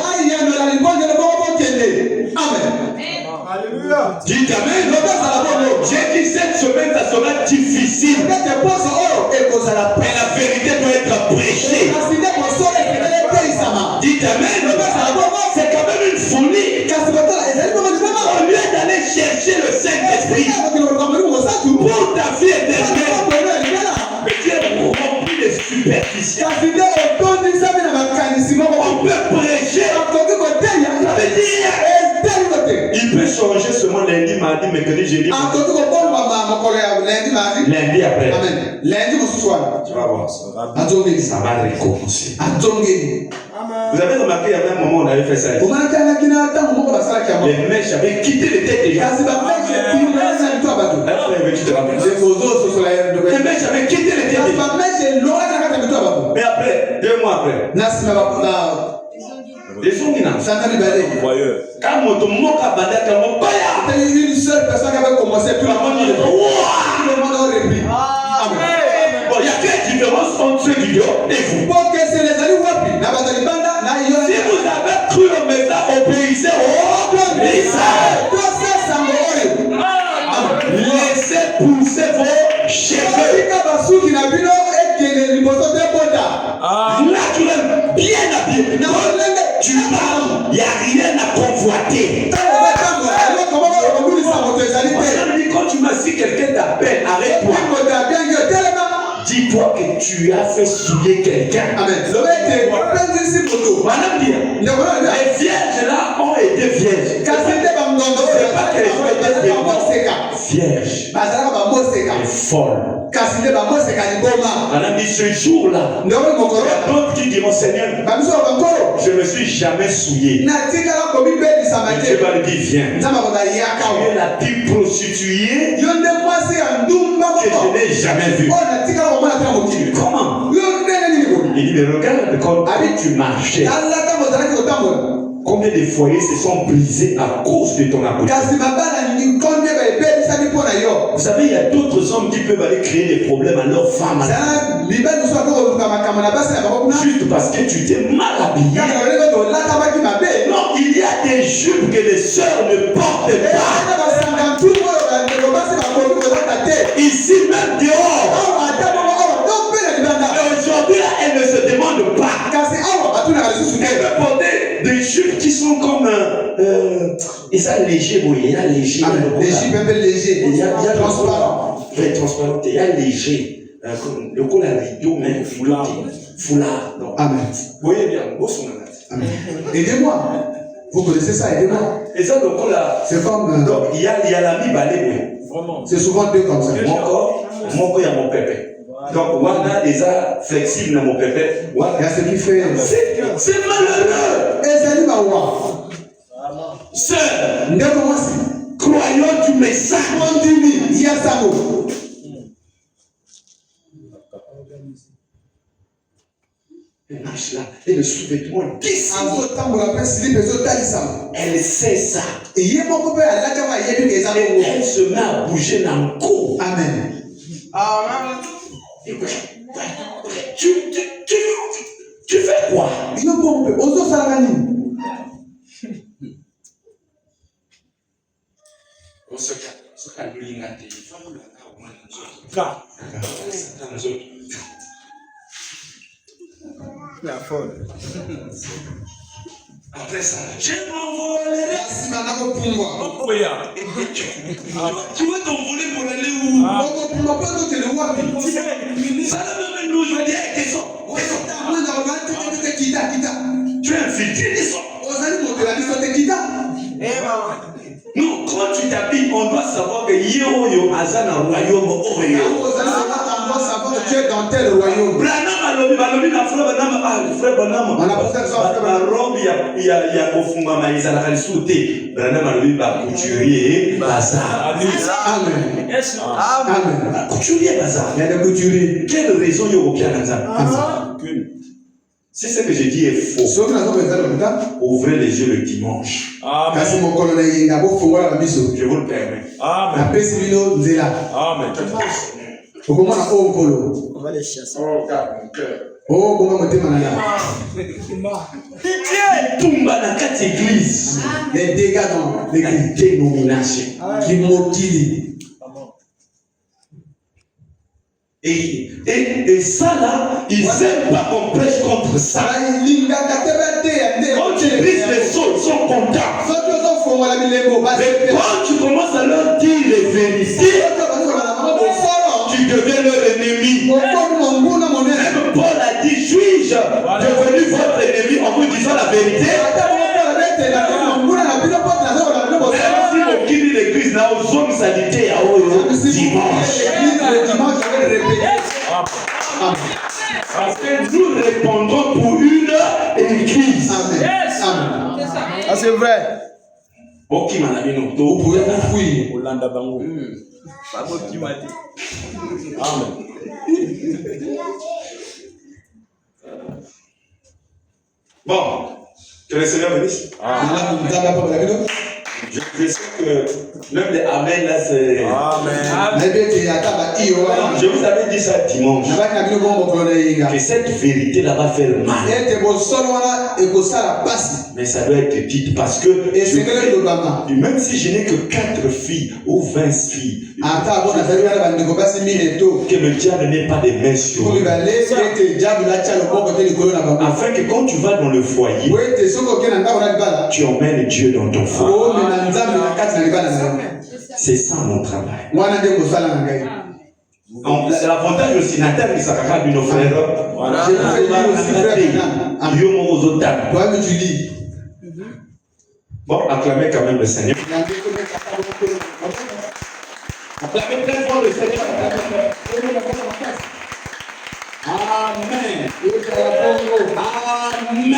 Amen. Alléluia. Dites Amen. J'ai dit cette semaine, ça sera difficile. Mais la vérité doit être prêchée. Dites Amen. C'est quand même une folie. Au lieu d'aller chercher le Saint-Esprit pour ta vie éternelle, mais tu es rempli de superstitions. On peut prêcher. Ça veut dire, il peut changer ce seulement lundi, mardi, mercredi, jeudi. Lundi après. Amen. Lundi, tu vas voir ça. Ça va recommencer. Vous avez remarqué, il y avait un moment où on avait fait ça. Les mèches avaient quitté les têtes déjà. Les mèches avaient quitté les têtes déjà. Mais après, 2 mois après, les gens qui n'ont pas quand mon tomo a bandé, une seule personne qui avait commencé, tout le monde a repris. Bon, il y a quelle différence entre ceux qui dehors et vous? Si vous avez cru au message, obéissez au message. Laissez pousser vos cheveux. Naturel, bien habillé. Tu parles, il n'y a rien à convoiter. Quand tu m'as dit quelqu'un t'appelle, arrête-toi. Dis-toi que tu as fait souiller quelqu'un. Amen. Madame dit, les vierges là ont été vierges. C'est pas qu'elles ont été vierges. Et folles. Madame dit, ce jour-là, il y a d'autres qui diront, Seigneur, je ne me suis jamais souillé. Dieu va lui dire, viens. Tu es la pire prostituée que je n'ai jamais vue. Comment? Il dit, mais regarde quand tu marchais. Combien de foyers se sont brisés à cause de ton accouchement? Vous savez, il y a d'autres hommes qui peuvent aller créer des problèmes à leurs femmes. Juste parce que tu t'es mal habillé. Non, il y a des jupes que les sœurs ne portent pas. Ici même dehors. Mais aujourd'hui, là, elle ne se demande pas. Elle peut porter des jupes qui sont comme et ça léger, oui, il y a léger. Les jupes un peu légers. Il y a transparent. Transparent, il y a léger. Le col à rideau, mais foulard. Donc, amen. Vous voyez bien, beau son amen. Aidez-moi. Vous connaissez ça, aidez-moi. Et ça, le col là. C'est comme. Donc, il y a l'ami balé, oui. C'est souvent deux comme ça. Mon corps, il y a mon pépé. Donc, Wana est flexible dans mon pépé. Il y a ce qui fait. C'est malheureux. Sœur, croyons du message. Elle marche là, et le sous-vêtement d'ici. Elle sait ça. Et elle se met à bouger dans le cou. Amen. Tu fais quoi? La folle. Après ça, je m'envolerai. Tu vas t'envoler pour aller où? Ça ne me nous, je vais dire, tu es infiltré, non, quand tu t'habilles, on doit savoir que Yo Azana royaume Oreyo. On doit savoir que tu es dans tel royaume. Branham alobi na frère Branham frère Branham. On a posé ça frère robe il y a kofunga maiza la kalisute. Branham alobi ba couturier bazar. Amen. Yes. Amen. Couturier bazar. Il y a des couturiers. Quelle raison yo kopia na nzambe? Si ce que je dis est faux, ouvrez les yeux le dimanche. Amen. Je vous le permets. Amen. Amen. On va les chasser. Oh, garde mon cœur. Oh, comment me Tomba dans 4 églises. Les dégâts dans l'église. Dénomination. Qui m'occupent. Et ça là, ils n'aiment pas qu'on prêche contre ça. Quand tu brises les sauts, ils sont contents. Mais quand tu commences à leur dire les vérités, tu deviens leur ennemi. Même Paul a dit, suis-je devenu votre ennemi en vous disant la vérité? Même si mon kiri les na ozongisalité ya oyo dimanche. Parce que nous répondons pour une église. Amen. Ah, c'est vrai. Ok, madame, vous pouvez fouiller. Amen. Bon, que le Seigneur bénisse. Je sais que même les Amen là c'est. Amen. Je vous avais dit ça dimanche. Que cette vérité là va faire mal. Mais ça doit être dit parce que même si je n'ai que 4 filles ou 20 filles, que le diable n'ait pas de mains sur eux. Afin que quand tu vas dans le foyer, tu emmènes Dieu dans ton foyer. C'est ça mon travail. L'avantage aussi, Nathan, il s'accapare de nos frères. Bon, acclamez quand même le Seigneur. Acclamez très fort le Seigneur. Amen. Amen.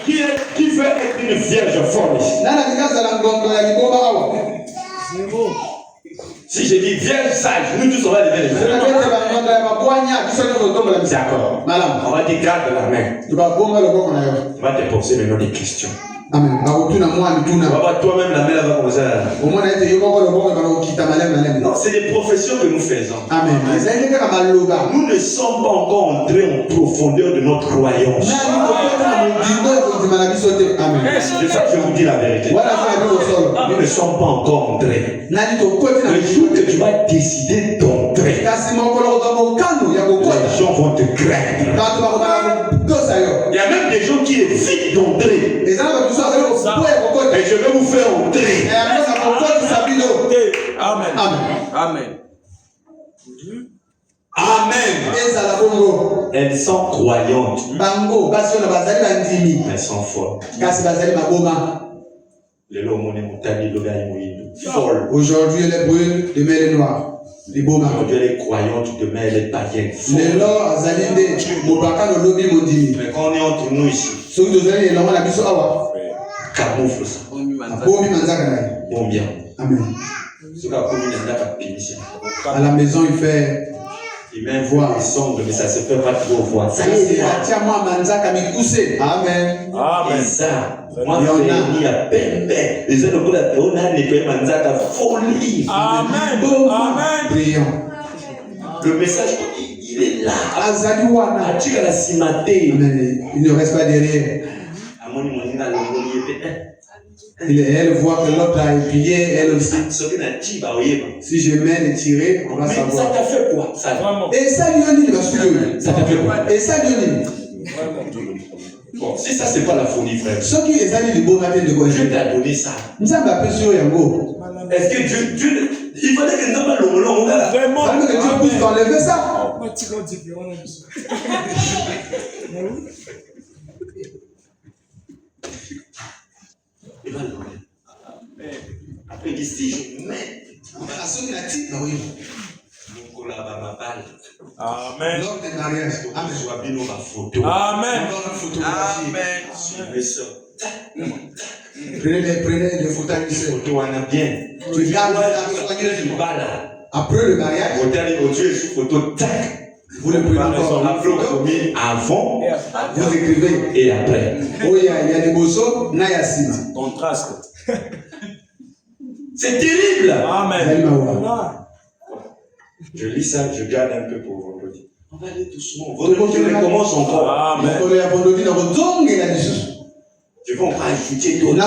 Qui veut être une vierge folle ici? Si je dis vierge sage, nous tous on va lever les mains. D'accord. On va te garder la main. On va te poser maintenant des questions. Amen. Toi-même, la main va commencer à... Non, c'est des professions que nous faisons. Amen. Nous ne sommes pas encore entrés en profondeur de notre croyance. C'est ça que je vous dis la vérité. Nous ne sommes pas encore entrés. Le jour que tu vas décider d'entrer, les gens vont te craindre. Il y a même des gens qui évitent d'entrer. Et je vais vous faire entrer. Amen. Amen. Amen. Elles sont croyantes. Elles sont folles. Aujourd'hui, elle est brune, demain elle est noire. Aujourd'hui, elle est croyante, demain elle est païenne. Mais quand on est entre nous ici, camoufle ça. Bon bien. Amen. À la maison, il fait. Il met voir les sangles, mais ça se fait pas trop voir. Ça y est. Amen. Amen. Ça, moi, il y a peine. Les autres, on a les manzaka folie. Amen. Amen. Prions. Le message, il est là. Amen. Il ne reste pas derrière. Elle voit que l'autre a épillé, elle aussi. Si je mets les tirer, on va savoir. Ça t'a fait quoi? Ça et ça lui dit, ça t'a fait quoi? Et ça lui dit. Bon, si ça c'est pas la folie, frère. Ce qui est allé du bon matin de quoi? Dieu t'a donné ça. Est-ce que Dieu, il fallait que nous avons l'homme là. Vraiment. Il fallait que Dieu puisse enlever ça. Après, ici, je mets. Amen. Lors des mariages, Amen. Amen. Prenez les photos ici. Tu gardes après le mariage. Vous le prenez avant, vous écrivez et après. Oh, il y a des bossos, Nayasima. Contraste. C'est terrible. Amen. Je lis ça, je garde un peu pour vendredi. On va aller doucement. Vendredi, je recommence encore. Amen. Je vais encore ajouter d'autres.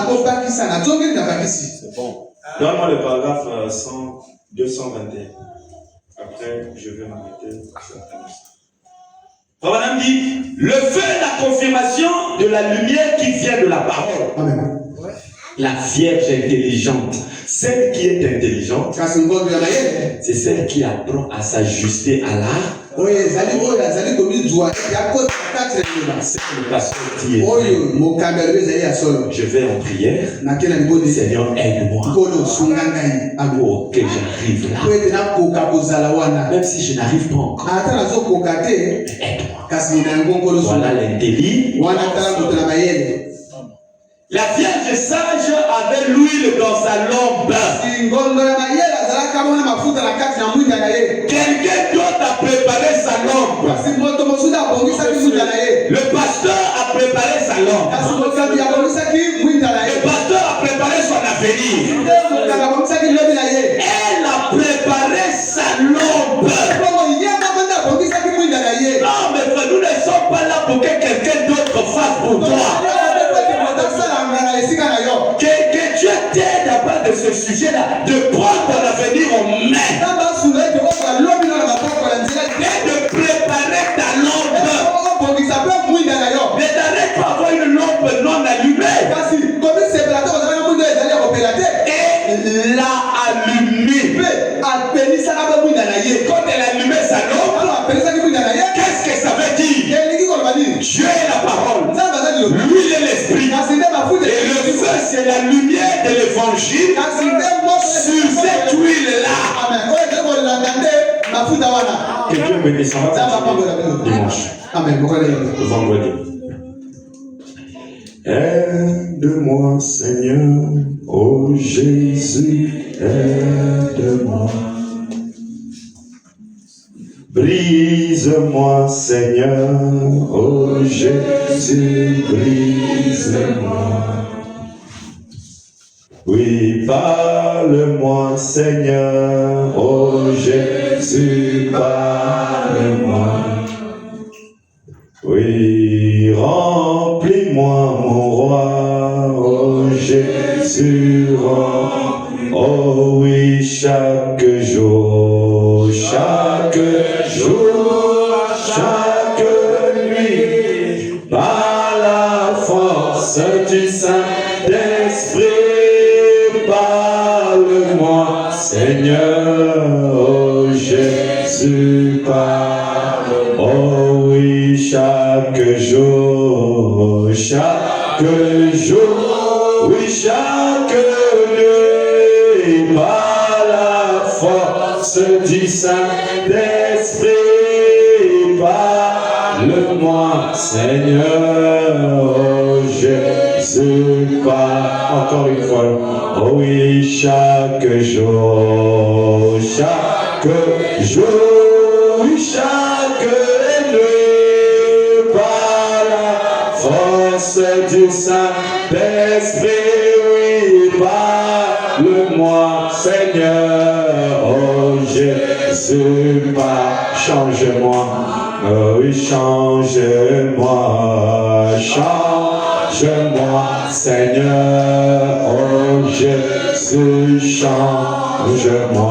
C'est bon. Donne-moi le paragraphe 221. Après, je vais m'arrêter. Madame dit, le feu est la confirmation de la lumière qui vient de la parole. Amen. La vierge intelligente, celle qui est intelligente, c'est celle qui apprend à s'ajuster à l'art Je vais en prière. Seigneur, aide-moi pour que j'arrive là. Même si je n'arrive pas encore, aide-moi. Voilà l'intelligence. La Vierge sage avait l'huile dans sa lampe. Quelqu'un d'autre a préparé sa lampe. Le pasteur a préparé sa lampe. Le pasteur a préparé son avenir. Elle a préparé sa lampe. Non, mais frère, nous ne sommes pas là pour que quelqu'un d'autre fasse pour toi. Que Dieu t'aide à part de ce sujet-là, de prendre ton avenir en main. Et de préparer ta lampe. Mais t'arrêtes pas avoir une lampe non allumée. Et l'a allumée. Quand elle allumait sa lampe, qu'est-ce que ça veut dire? Dieu est la parole. L'huile est l'esprit. Et le feu, c'est la lumière de l'évangile. Sur cette huile-là. Que Dieu me descende dimanche. Vendredi. Aide-moi, Seigneur. Oh Jésus, aide-moi. Brise-moi, Seigneur, oh Jésus, brise-moi. Oui, parle-moi, Seigneur, oh Jésus, parle-moi. Oui, remplis-moi, mon roi, oh Jésus, oh oui, chaque jour, chaque nuit, par la force du Saint-Esprit, parle-moi, Seigneur, oh Jésus, parle, oh oui, chaque jour, oui, chaque nuit, par la force du Saint-Esprit, parle-moi, Seigneur, oh Jésus, parle. Encore une fois, oh oui, chaque jour, oui, chaque nuit, par la force du Saint-Esprit, oui, parle-moi, Seigneur, oh Jésus, change-moi, oh oui, change-moi, Seigneur, oh Jésus, change-moi,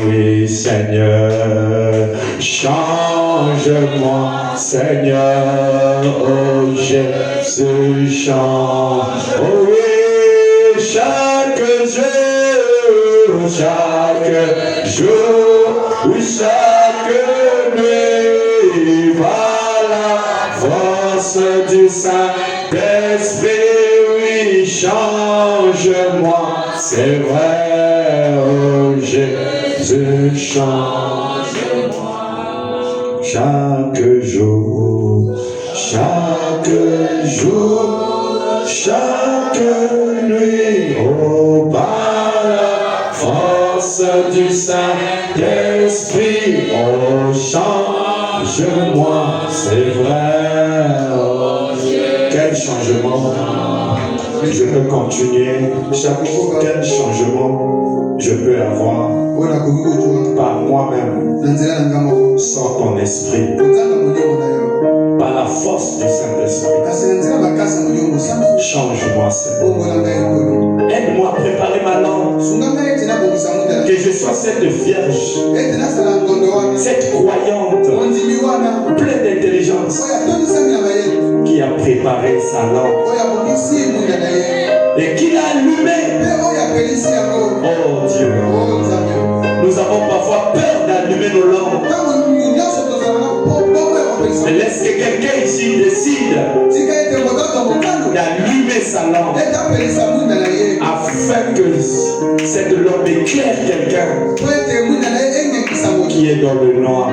oui, Seigneur, change-moi, Seigneur, oh Jésus, change, oh oui, chaque jour, oui, chaque nuit, par la force du Saint-Esprit, oui, change-moi, c'est vrai, oh Jésus, change-moi, chaque jour, chaque nuit, oh, par la force du Saint-Esprit, oh, change-moi, c'est vrai, oh, quel changement, je peux continuer, quel changement je peux avoir par moi-même, sans ton esprit, par la force du Saint-Esprit. Change-moi, Seigneur. Aide-moi à préparer ma langue. Que je sois cette vierge, cette croyante, pleine d'intelligence, qui a préparé sa langue et qui l'a allumée. Oh Dieu, nous avons parfois peur d'allumer nos langues. Mais laisse que quelqu'un ici décide d'allumer sa lampe afin que cette lampe éclaire quelqu'un qui est dans le noir.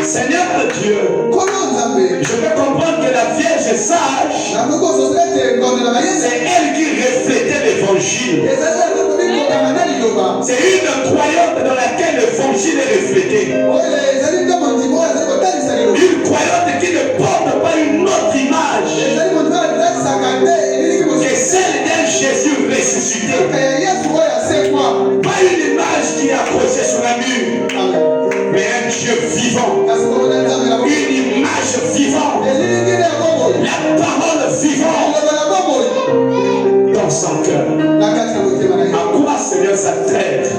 Seigneur Dieu, je peux comprendre que la Vierge sage, c'est elle qui reflétait l'évangile. C'est une croyante dans laquelle l'évangile est reflété. Une croyante qui ne porte pas une autre image que celle d'un Jésus ressuscité. Pas une image qui est accrochée sur la mur, mais un Dieu vivant. Une image vivante. La parole vivante dans son cœur. Encourage Seigneur sa traite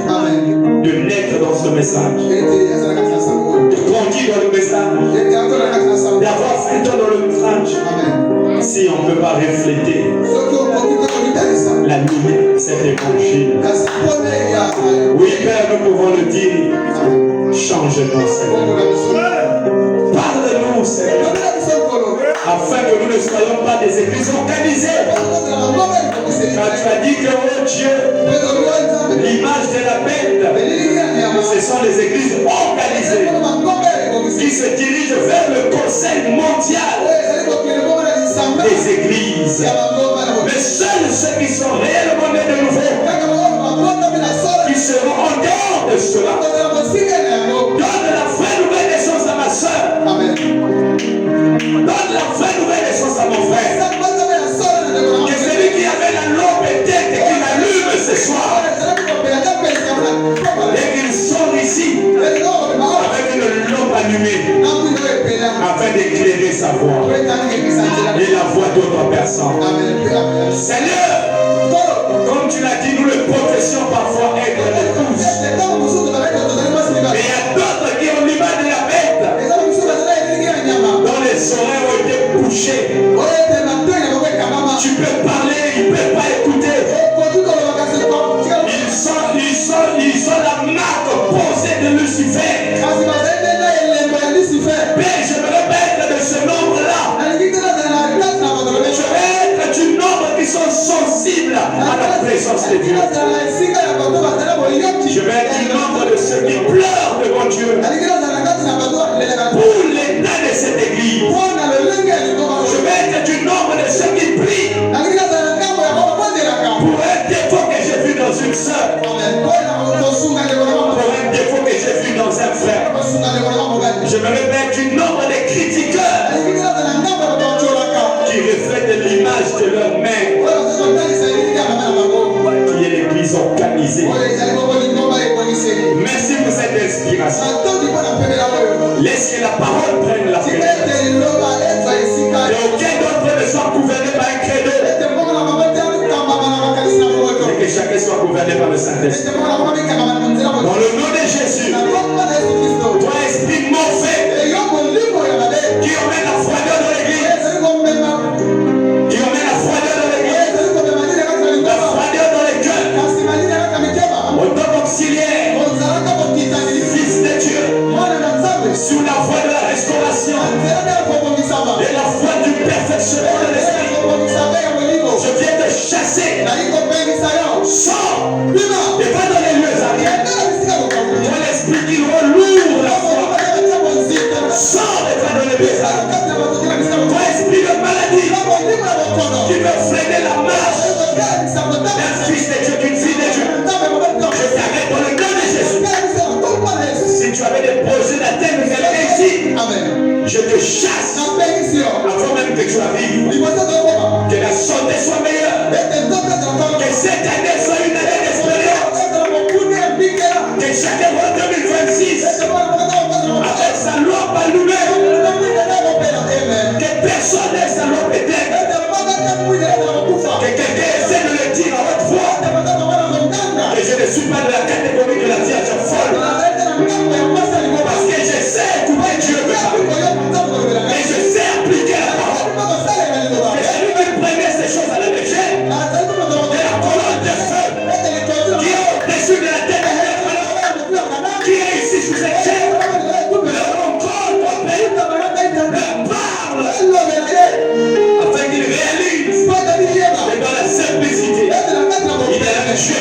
de naître dans ce message, de grandir dans le message, d'avoir 20 ans dans le message. Si on ne peut pas refléter la lumière de cet évangile, oui Père, nous pouvons le dire. Change-nous Seigneur. Parle-nous Seigneur, afin que nous ne soyons pas des églises organisées. Quand tu as dit que, oh Dieu, l'image de la bête, ce sont les églises organisées qui se dirigent vers le conseil mondial des églises. Mais seuls ceux qui sont réellement nés de nouveau, qui seront en dehors de cela, donne la vraie nouvelle naissance à ma soeur. Donne la vraie nouvelle naissance à mon frère. Que celui qui avait la lampe éteinte et qui l'allume ce soir, et qu'il sort ici avec une lampe allumée afin d'éclairer sa voix et la voix d'autres personnes. Seigneur, comme tu l'as dit, nous le professions parfois être les tous. Mais il y a d'autres qui ont l'image de la bête, dont les oreilles ont été bouchées. Tu peux parler, il ne peut pas écouter. Ils sont la marque posée de Lucifer. Mais je me répète de ce nombre-là. Je vais être du nombre qui sont sensibles à la présence de Dieu. Je vais être du nombre de ceux qui pleurent devant Dieu pour l'état de cette église. Je vais être du nombre de ceux qui prient pour un défaut que j'ai vu dans une sœur, pour un défaut que j'ai vu dans un frère. Je me répète du nombre de critiqueurs qui reflètent l'image de leur mère, qui est l'église organisée. Merci pour cette inspiration. Laisse que la parole prenne la place. Et aucun d'entre eux ne soit gouverné par un credo. Et que chacun soit gouverné par le Saint-Esprit. Dans le nom de Jésus, toi esprit mauvais qui emmène la froideur dans l'église, qui emmène la froideur dans l'église, la froideur dans les cœurs, autant auxiliaire, fils de Dieu, sur la voie de la restauration et la voie du perfectionnement de l'esprit. Je viens te chasser. Sors et va dans les lieux arrière.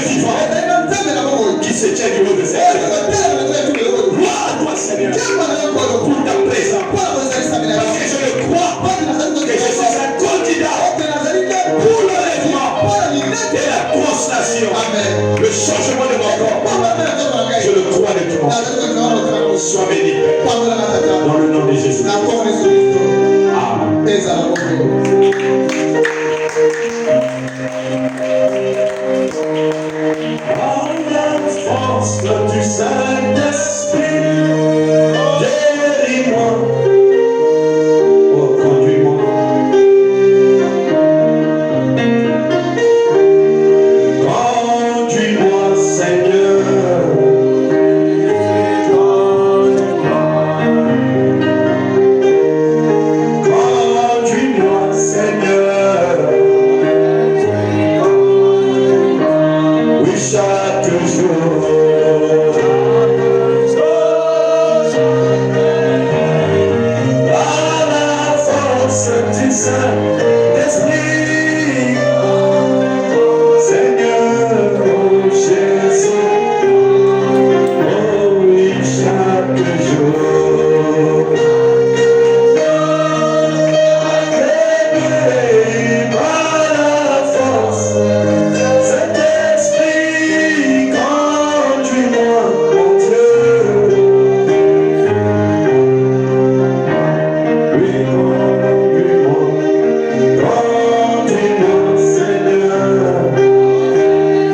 vivant qui se tient du haut de cette terre. Gloire à toi, Seigneur, pour ta présence. Parce que je le crois que je suis un candidat pour l'enlèvement et la constatation, le changement de mon corps. Je le crois de tout. Sois béni, dans le nom de Jésus. Amen. Par la force du Saint-Esprit, guéris-moi, oh conduis-moi. Conduis-moi, Seigneur. Conduis-moi, Seigneur. Oui, chaque jour. Par la force du Saint-Esprit, Seigneur, oh Jésus, oh oui, chaque jour. Aidé par la force, cet esprit, conduis-moi, mon Dieu. Oui, conduis-moi, Seigneur.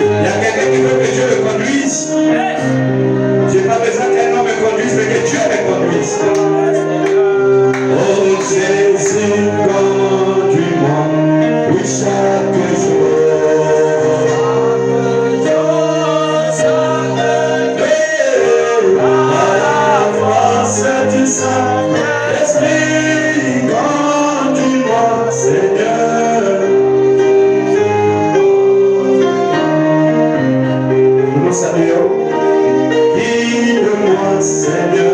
Il y a quelqu'un qui veut que Dieu le conduise. Je n'ai pas besoin qu'un homme me conduise, mais que Dieu me conduise. Oh Jésus, conduis-moi, oui, chaque jour. Par la force du Saint-Esprit, conduis-moi, Seigneur. Nous nous saluons. Guide-moi, Seigneur.